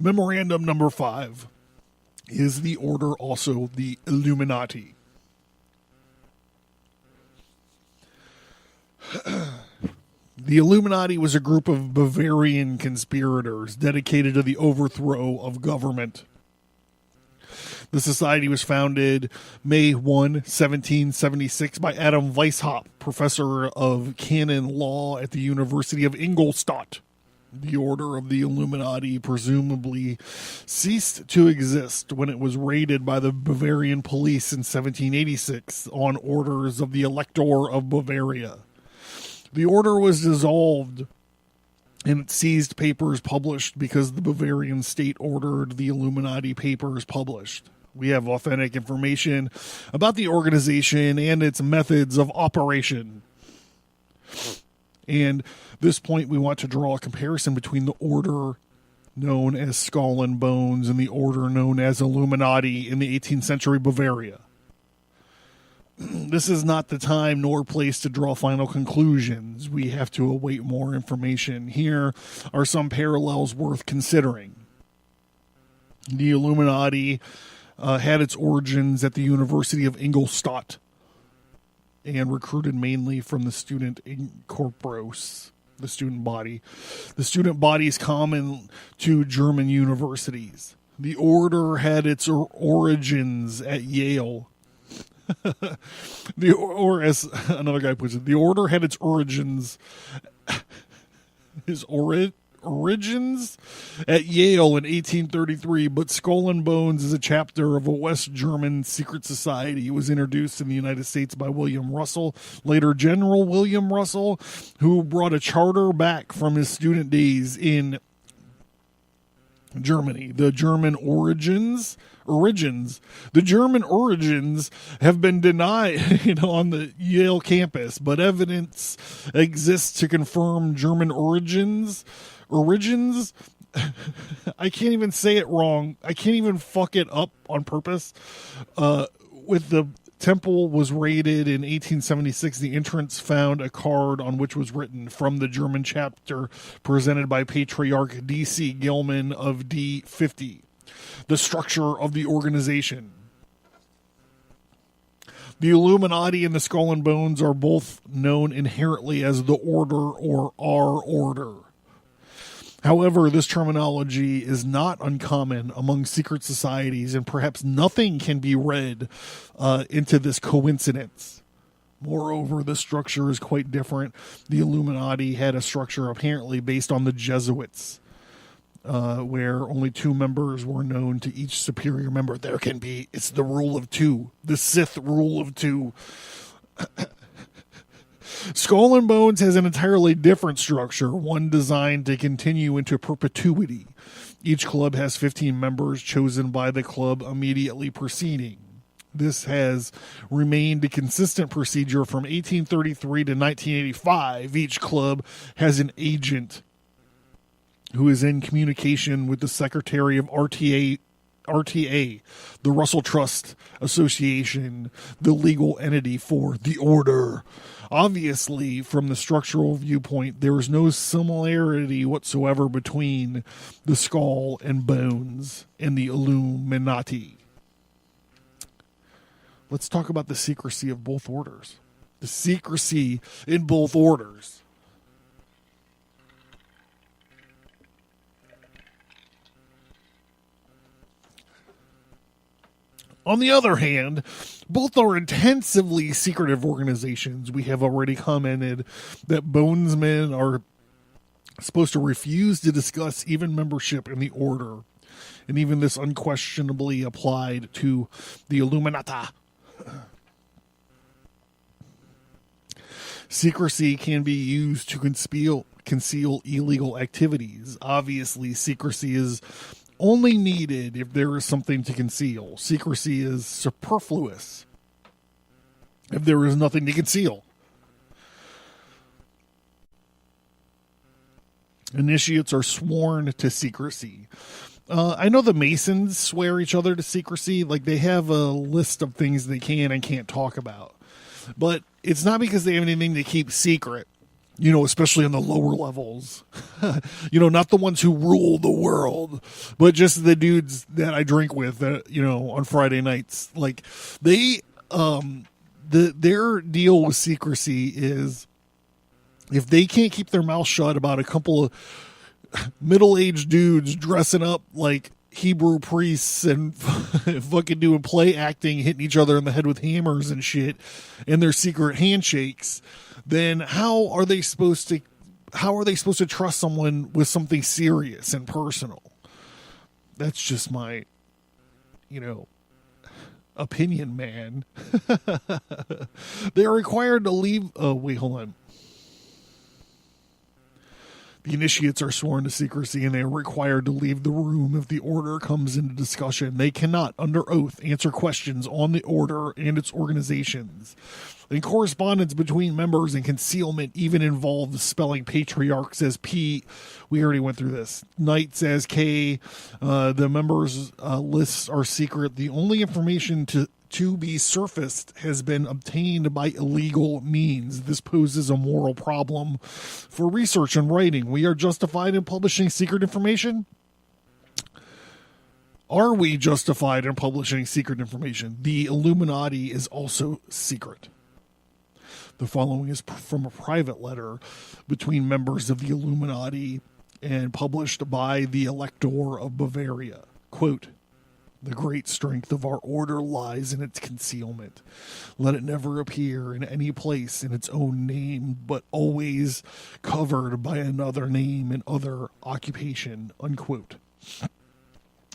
Memorandum number 5. Is the order also the Illuminati? The Illuminati was a group of Bavarian conspirators dedicated to the overthrow of government. The society was founded May 1, 1776 by Adam Weishaupt, professor of canon law at the University of Ingolstadt. The order of the Illuminati presumably ceased to exist when it was raided by the Bavarian police in 1786 on orders of the Elector of Bavaria. The order was dissolved and it seized papers published because the Bavarian state ordered the Illuminati papers published. We have authentic information about the organization and its methods of operation. And this point, we want to draw a comparison between the order known as Skull and Bones and the order known as Illuminati in the 18th century Bavaria. This is not the time nor place to draw final conclusions. We have to await more information. Here are some parallels worth considering. The Illuminati had its origins at the University of Ingolstadt and recruited mainly from the student corporos, the student body. The student body is common to German universities. The order had its origins at Yale. Or as another guy puts it, the order had its origins. origins at Yale in 1833, but Skull and Bones is a chapter of a West German secret society. It was introduced in the United States by William Russell, later General William Russell, who brought a charter back from his student days in Germany. The German origins have been denied on the Yale campus, but evidence exists to confirm German origins. I can't even say it wrong. I can't even fuck it up on purpose. With the temple was raided in 1876, the entrance found a card on which was written, "From the German chapter presented by Patriarch D.C. Gilman of D50. The structure of the organization. The Illuminati and the Skull and Bones are both known inherently as the Order or our Order. However, this terminology is not uncommon among secret societies, and perhaps nothing can be read into this coincidence. Moreover, the structure is quite different. The Illuminati had a structure apparently based on the Jesuits, where only 2 members were known to each superior member. It's the rule of 2, the Sith rule of 2. Skull and Bones has an entirely different structure, one designed to continue into perpetuity. Each club has 15 members chosen by the club immediately preceding. This has remained a consistent procedure from 1833 to 1985. Each club has an agent who is in communication with the secretary of RTA, the Russell Trust Association, the legal entity for the Order. Obviously, from the structural viewpoint, there is no similarity whatsoever between the Skull and Bones and the Illuminati. Let's talk about the secrecy of both orders. The secrecy in both orders. On the other hand, both are intensively secretive organizations. We have already commented that Bonesmen are supposed to refuse to discuss even membership in the Order. And even this unquestionably applied to the Illuminati. Secrecy can be used to conceal illegal activities. Obviously, secrecy is only needed if there is something to conceal. Secrecy is superfluous if there is nothing to conceal. Initiates are sworn to secrecy. I know the Masons swear each other to secrecy. Like, they have a list of things they can and can't talk about. But it's not because they have anything to keep secret. Especially on the lower levels, not the ones who rule the world, but just the dudes that I drink with, on Friday nights. Like, their deal with secrecy is if they can't keep their mouth shut about a couple of middle-aged dudes dressing up like Hebrew priests and fucking doing play acting, hitting each other in the head with hammers and shit, and their secret handshakes, then how are they supposed to trust someone with something serious and personal? That's just my, opinion, man. They are required to leave. Oh, wait, hold on. The initiates are sworn to secrecy, and they are required to leave the room if the Order comes into discussion. They cannot, under oath, answer questions on the Order and its organizations. And correspondence between members and concealment even involves spelling patriarchs as P. We already went through this. Knights as K. The members' lists are secret. The only information to be surfaced has been obtained by illegal means. This poses a moral problem for research and writing. We are justified in publishing secret information? Are we justified in publishing secret information? The Illuminati is also secret. The following is from a private letter between members of the Illuminati and published by the Elector of Bavaria. Quote, The great strength of our order lies in its concealment. Let it never appear in any place in its own name, but always covered by another name and other occupation, unquote.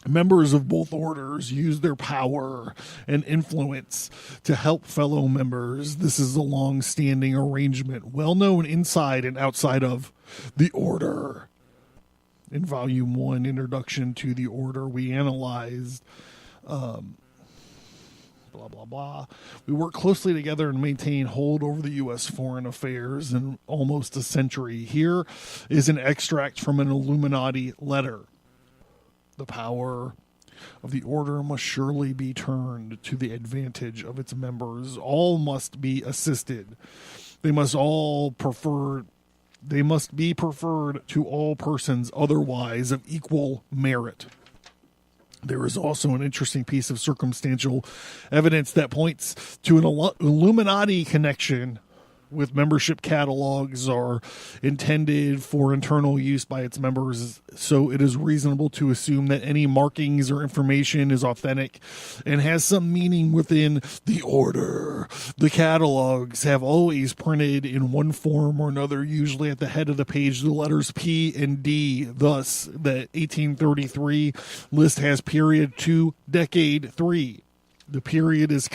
Members of both orders use their power and influence to help fellow members. This is a long-standing arrangement, well known inside and outside of the order. In Volume 1, Introduction to the Order, we analyzed blah, blah, blah. We work closely together and maintain hold over the U.S. foreign affairs in almost a century. Here is an extract from an Illuminati letter. The power of the order must surely be turned to the advantage of its members. All must be assisted. They must be preferred to all persons otherwise of equal merit. There is also an interesting piece of circumstantial evidence that points to an Illuminati connection with membership catalogs are intended for internal use by its members, so it is reasonable to assume that any markings or information is authentic and has some meaning within the order. The catalogs have always printed in one form or another, usually at the head of the page, the letters P and D. Thus, the 1833 list has period 2, decade 3. The period is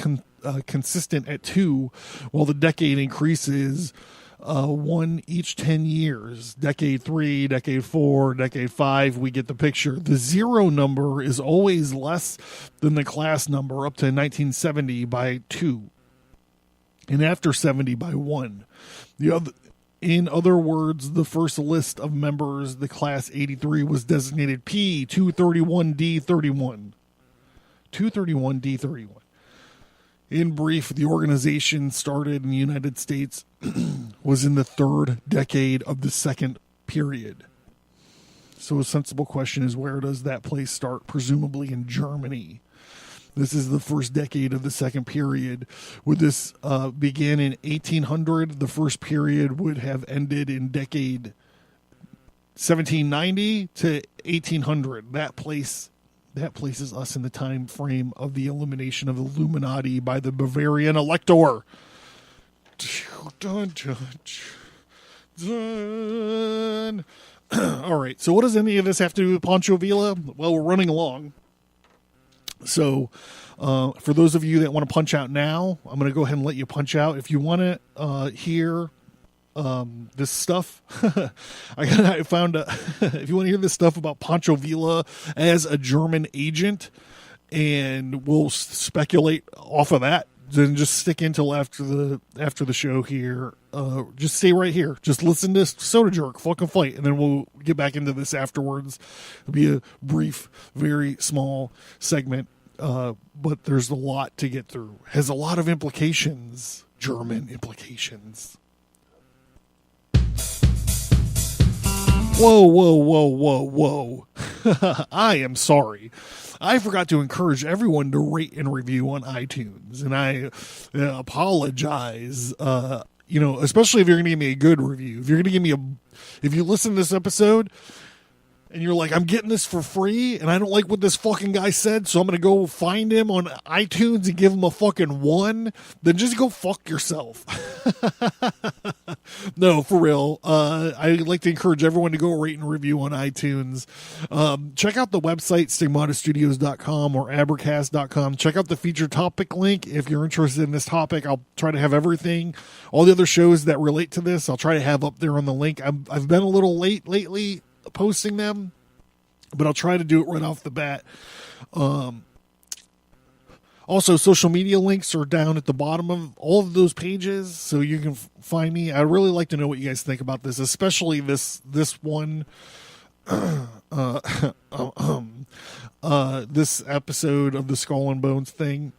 consistent at 2, while the decade increases 1 each 10 years. Decade 3, decade 4, decade 5, we get the picture. The 0 number is always less than the class number up to 1970 by 2, and after 70 by 1. In other words, the first list of members, the class 83, was designated P 231D31. 231D31. In brief, the organization started in the United States was in the 3rd decade of the 2nd period. So a sensible question is, where does that place start? Presumably in Germany. This is the 1st decade of the 2nd period. Would this begin in 1800? The 1st period would have ended in decade 1790 to 1800. That places us in the time frame of the elimination of the Illuminati by the Bavarian elector. Dun, dun, dun. All right, so what does any of this have to do with Pancho Villa? Well, we're running along. So for those of you that want to punch out now, I'm going to go ahead and let you punch out. If you want to hear this stuff, I found if you want to hear this stuff about Pancho Villa as a German agent, and we'll speculate off of that, then just stick until after the show here. Just stay right here. Just listen to Soda Jerk, Fucking Fight, and then we'll get back into this afterwards. It'll be a brief, very small segment, but there's a lot to get through. Has a lot of implications, German implications. Whoa, whoa, whoa, whoa, whoa. I am sorry. I forgot to encourage everyone to rate and review on iTunes, and I apologize, especially if you're going to give me a good review. If you're going to give me if you listen to this episode and you're like, I'm getting this for free, and I don't like what this fucking guy said, so I'm going to go find him on iTunes and give him a fucking 1, then just go fuck yourself. No, for real. I like to encourage everyone to go rate and review on iTunes. Check out the website, stigmatastudios.com or abercast.com. Check out the featured topic link if you're interested in this topic. I'll try to have everything, all the other shows that relate to this, I'll try to have up there on the link. I've been a little late lately posting them, but I'll try to do it right off the bat. Also, social media links are down at the bottom of all of those pages, so you can find me. I'd really like to know what you guys think about this, especially this one, this episode of the Skull and Bones thing.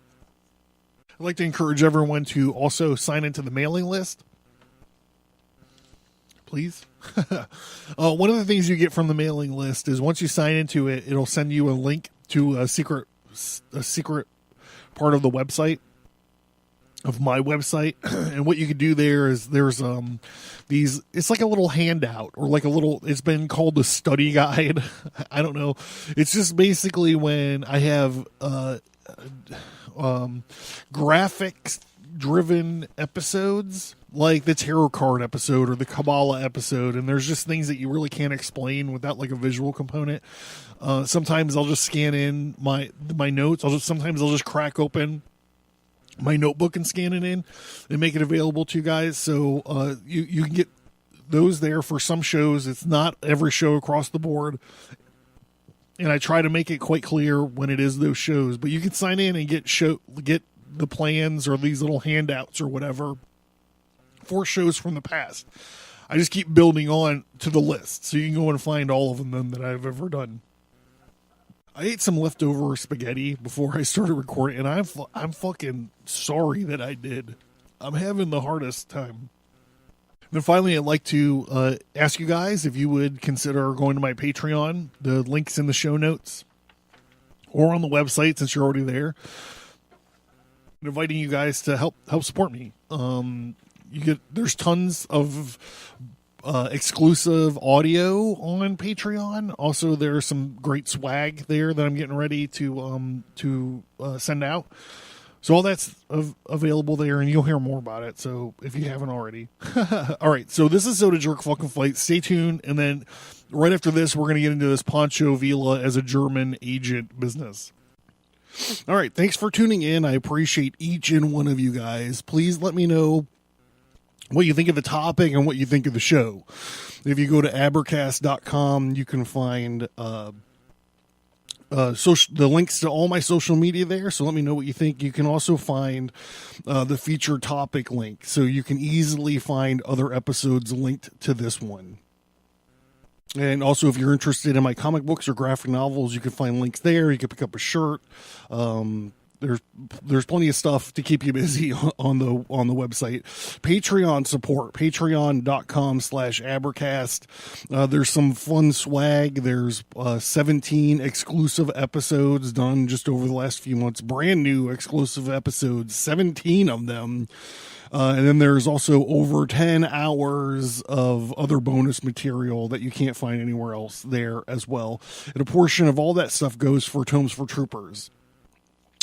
I'd like to encourage everyone to also sign into the mailing list. Please. One of the things you get from the mailing list is once you sign into it, it'll send you a link to a secret part of the website. of my website. And what you can do there is there's these, it's like a little handout, or like a little, it's been called the study guide. I don't know. It's just basically when I have graphics driven episodes, like the tarot card episode or the Kabbalah episode, and there's just things that you really can't explain without like a visual component. Sometimes I'll just scan in my notes. Sometimes I'll just crack open my notebook and scan it in and make it available to you guys. So you can get those there for some shows. It's not every show across the board, and I try to make it quite clear when it is those shows. But you can sign in and get the plans or these little handouts or whatever for shows from the past. I just keep building on to the list, so you can go and find all of them that I've ever done. I ate some leftover spaghetti before I started recording, and I'm fucking sorry that I did. I'm having the hardest time. Then finally, I'd like to ask you guys if you would consider going to my Patreon. The link's in the show notes or on the website since you're already there. I'm inviting you guys to help support me. There's tons of exclusive audio on Patreon. Also, there's some great swag there that I'm getting ready to send out. So all that's available there, and you'll hear more about it. So if you haven't already, all right. So this is Soda Jerk Fucking Fight. Stay tuned, and then right after this, we're gonna get into this Pancho Villa as a German agent business. All right. Thanks for tuning in. I appreciate each and one of you guys. Please let me know what you think of the topic and what you think of the show. If you go to abercast.com, you can find the links to all my social media there. So let me know what you think. You can also find the featured topic link, so you can easily find other episodes linked to this one. And also, if you're interested in my comic books or graphic novels, you can find links there. You can pick up a shirt. There's plenty of stuff to keep you busy on the website. Patreon support, patreon.com/Abercast. There's some fun swag. There's 17 exclusive episodes done just over the last few months. Brand new exclusive episodes, 17 of them. And then there's also over 10 hours of other bonus material that you can't find anywhere else there as well. And a portion of all that stuff goes for Tomes for Troopers.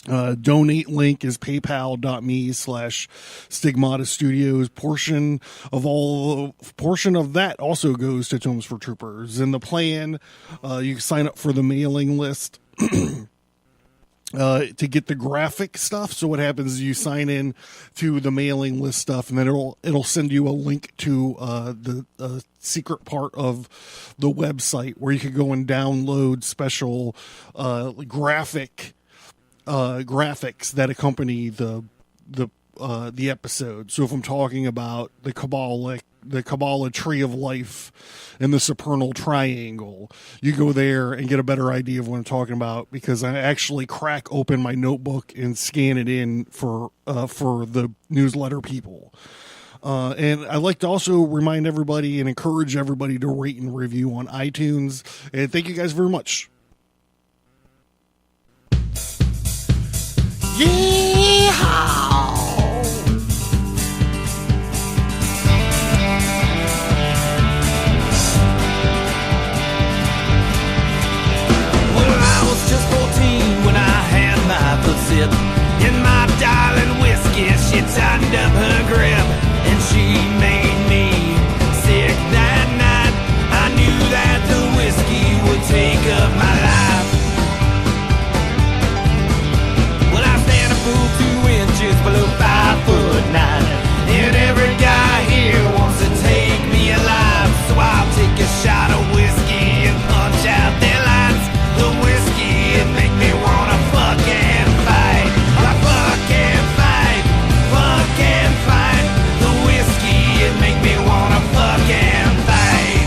Donate link is paypal.me/Stigmata Studios. Portion of that also goes to Tomes for Troopers. And the plan, you can sign up for the mailing list to get the graphic stuff. So what happens is you sign in to the mailing list stuff, and then it'll send you a link to the secret part of the website where you can go and download special graphics that accompany the episode. So if I'm talking about the Kabbalah Tree of Life and the Supernal Triangle, you go there and get a better idea of what I'm talking about, because I actually crack open my notebook and scan it in for the newsletter people. And I'd like to also remind everybody and encourage everybody to rate and review on iTunes. And thank you guys very much. Yeehaw! In my darling whiskey, she tightened up her grip, and she made me sick that night. I knew that the whiskey would take up my life. Well, I stand a fool 2 inches below 5'9", and every guy here wants to take me alive. So I'll take a shot of whiskey and punch out their lines. The whiskey, it make me wanna fucking make me wanna fucking fight.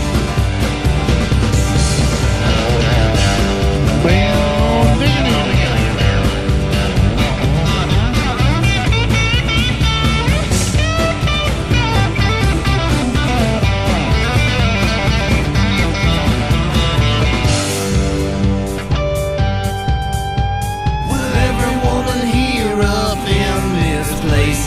Well, every woman here up in this place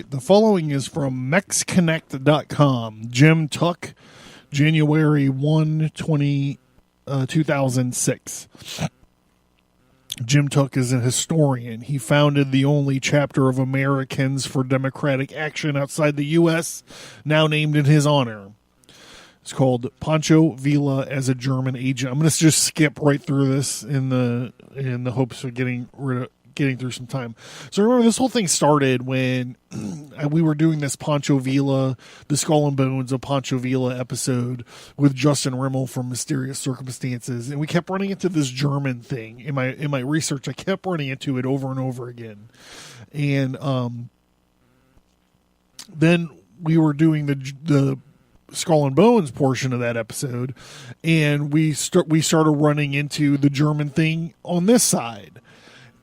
the following is from mexconnect.com. Jim Tuck, January 1, 2006. Jim Tuck is a historian. He founded the only chapter of Americans for Democratic Action outside the U.S., now named in his honor. It's called Pancho Villa as a German Agent. I'm going to just skip right through this in the hopes of getting through some time. So remember, this whole thing started when we were doing this Pancho Villa, the Skull and Bones of Pancho Villa episode with Justin Rimmel from Mysterious Circumstances, and we kept running into this German thing. In my research, I kept running into it over and over again, and then we were doing the Skull and Bones portion of that episode, and we started running into the German thing on this side.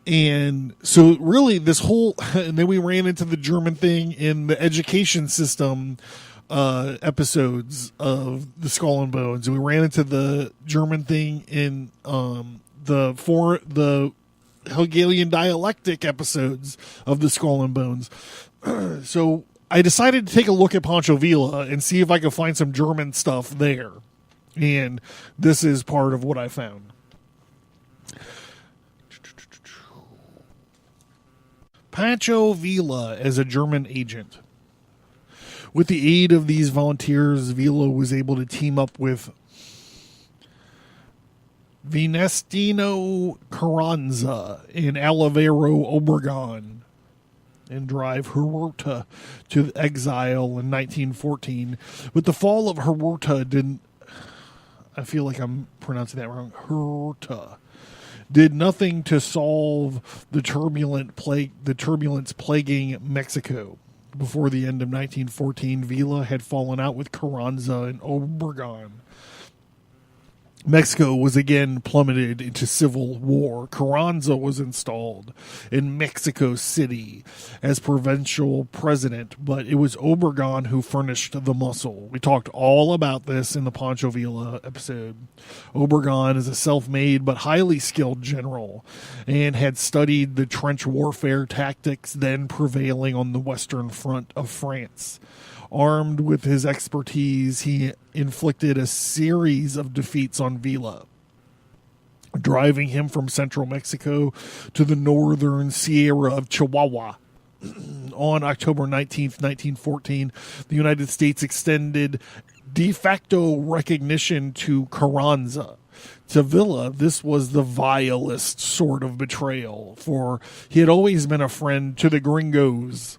And so really this whole, and then we ran into the German thing in the education system episodes of the Skull and Bones, and we ran into the German thing in the Hegelian dialectic episodes of the Skull and Bones. So I decided to take a look at Pancho Villa and see if I could find some German stuff there. And this is part of what I found. Pancho Villa as a German agent. With the aid of these volunteers, Villa was able to team up with Vinestino Carranza and Olivero Obregon and drive Huerta to exile in 1914. But the fall of Huerta didn't, I feel like I'm pronouncing that wrong, Huerta, did nothing to solve the turbulence plaguing Mexico. Before the end of 1914, Villa had fallen out with Carranza and Obregon. Mexico was again plummeted into civil war. Carranza was installed in Mexico City as provincial president, but it was Obregon who furnished the muscle. We talked all about this in the Pancho Villa episode. Obregon is a self-made but highly skilled general and had studied the trench warfare tactics then prevailing on the western front of France. Armed with his expertise, he inflicted a series of defeats on Villa, driving him from central Mexico to the northern Sierra of Chihuahua. On October 19th, 1914, the United States extended de facto recognition to Carranza. To Villa, this was the vilest sort of betrayal, for he had always been a friend to the gringos.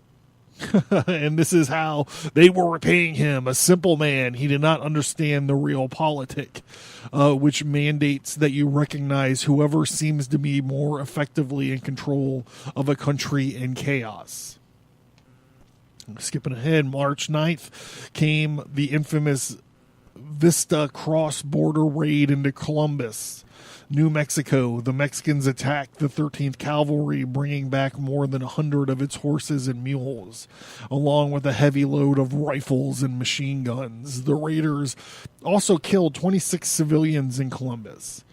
And this is how they were repaying him. A simple man, he did not understand the realpolitik, which mandates that you recognize whoever seems to be more effectively in control of a country in chaos. Skipping ahead, March 9th came the infamous Vista cross-border raid into Columbus, New Mexico. The Mexicans attacked the 13th Cavalry, bringing back more than 100 of its horses and mules, along with a heavy load of rifles and machine guns. The raiders also killed 26 civilians in Columbus.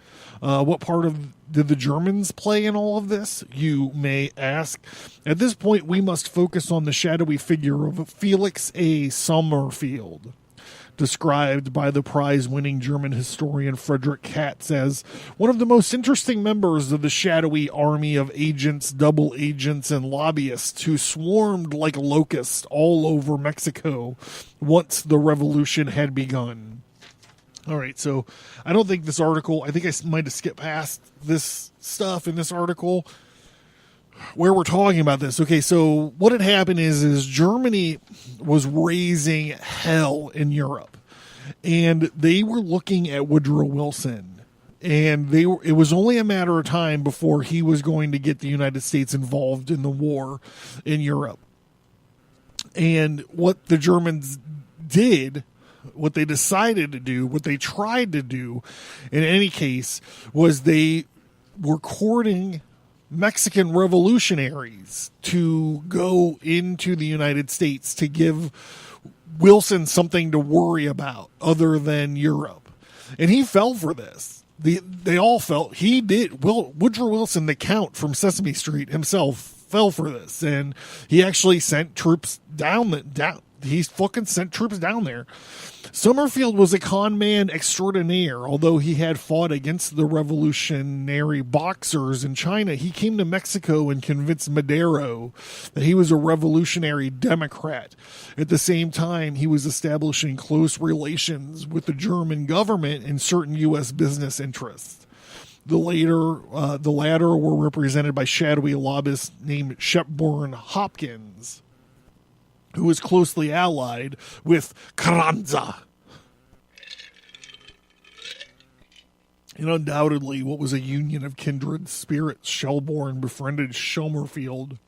What part did the Germans play in all of this, you may ask? At this point, we must focus on the shadowy figure of Felix A. Sommerfeld, described by the prize-winning German historian Friedrich Katz as one of the most interesting members of the shadowy army of agents, double agents, and lobbyists who swarmed like locusts all over Mexico once the revolution had begun. All right, so I don't think this article, I think I might have skipped past this stuff in this article where we're talking about this. Okay, so what had happened is Germany was raising hell in Europe, and they were looking at Woodrow Wilson, and it was only a matter of time before he was going to get the United States involved in the war in Europe. And what the Germans did, what they decided to do, what they tried to do in any case, was they were courting Mexican revolutionaries to go into the United States to give Wilson something to worry about other than Europe. And he fell for this. They all fell. He did. Woodrow Wilson, the Count from Sesame Street himself, fell for this, and he actually sent troops down. He fucking sent troops down there. Summerfield was a con man extraordinaire. Although he had fought against the revolutionary boxers in China, he came to Mexico and convinced Madero that he was a revolutionary Democrat. At the same time, he was establishing close relations with the German government and certain U.S. business interests. The latter were represented by shadowy lobbyist named Shepburn Hopkins, who was closely allied with Carranza. And undoubtedly, what was a union of kindred spirits, Shelburne befriended Somerfield.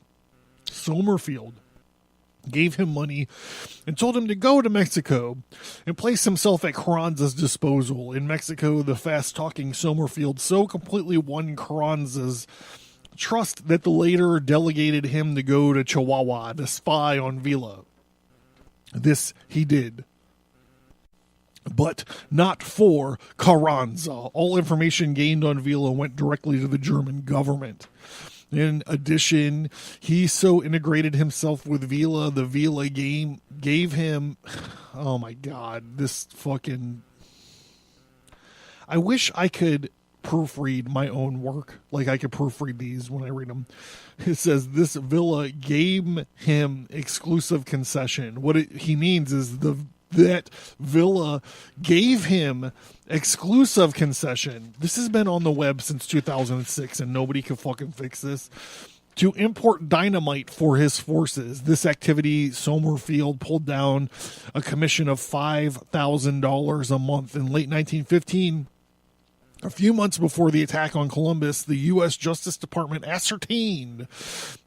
Somerfield gave him money and told him to go to Mexico and place himself at Carranza's disposal. In Mexico, the fast-talking Somerfield so completely won Carranza's trust that the later delegated him to go to Chihuahua to spy on Villa. This he did, but not for Carranza. All information gained on Villa went directly to the German government. In addition, he so integrated himself with Villa, the Villa game gave him, oh my God, this fucking, I wish I could proofread my own work. Like I could proofread these when I read them. It says this Villa gave him exclusive concession. What he means is that Villa gave him exclusive concession. This has been on the web since 2006 and nobody can fucking fix this. To import dynamite for his forces. This activity, Somerfield pulled down a commission of $5,000 a month in late 1915. A few months before the attack on Columbus, the U.S. Justice Department ascertained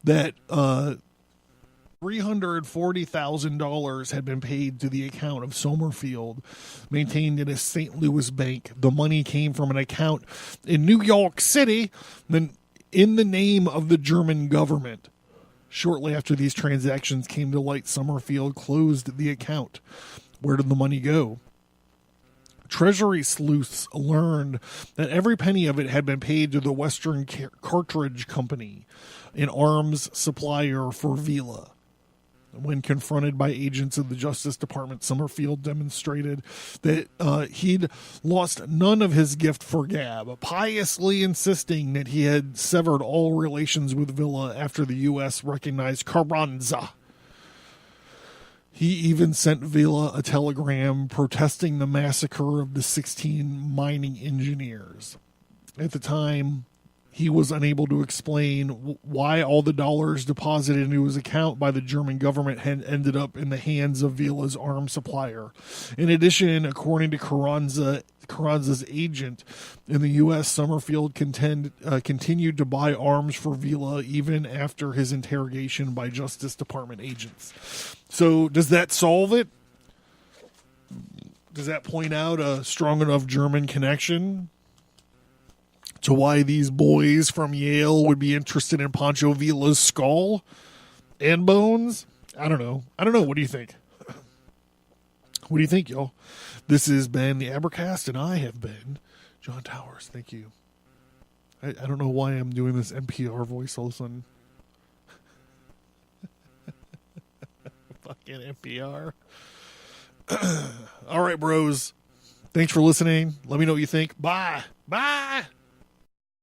that $340,000 had been paid to the account of Somerfield, maintained in a St. Louis bank. The money came from an account in New York City, then in the name of the German government. Shortly after these transactions came to light, Somerfield closed the account. Where did the money go? Treasury sleuths learned that every penny of it had been paid to the Western Cartridge Company, an arms supplier for Villa. When confronted by agents of the Justice Department, Somerfield demonstrated that he'd lost none of his gift for gab, piously insisting that he had severed all relations with Villa after the U.S. recognized Carranza. He even sent Villa a telegram protesting the massacre of the 16 mining engineers. At the time, he was unable to explain why all the dollars deposited into his account by the German government had ended up in the hands of Villa's arms supplier. In addition, according to Carranza's agent in the U.S., Somerfield continued to buy arms for Villa even after his interrogation by Justice Department agents. So does that solve it? Does that point out a strong enough German connection to why these boys from Yale would be interested in Pancho Villa's skull and bones? I don't know. What do you think? What do you think, y'all? This has been the Abercast, and I have been John Towers. Thank you. I don't know why I'm doing this NPR voice all of a sudden. Fucking NPR. All right, bros. Thanks for listening. Let me know what you think. Bye. Bye.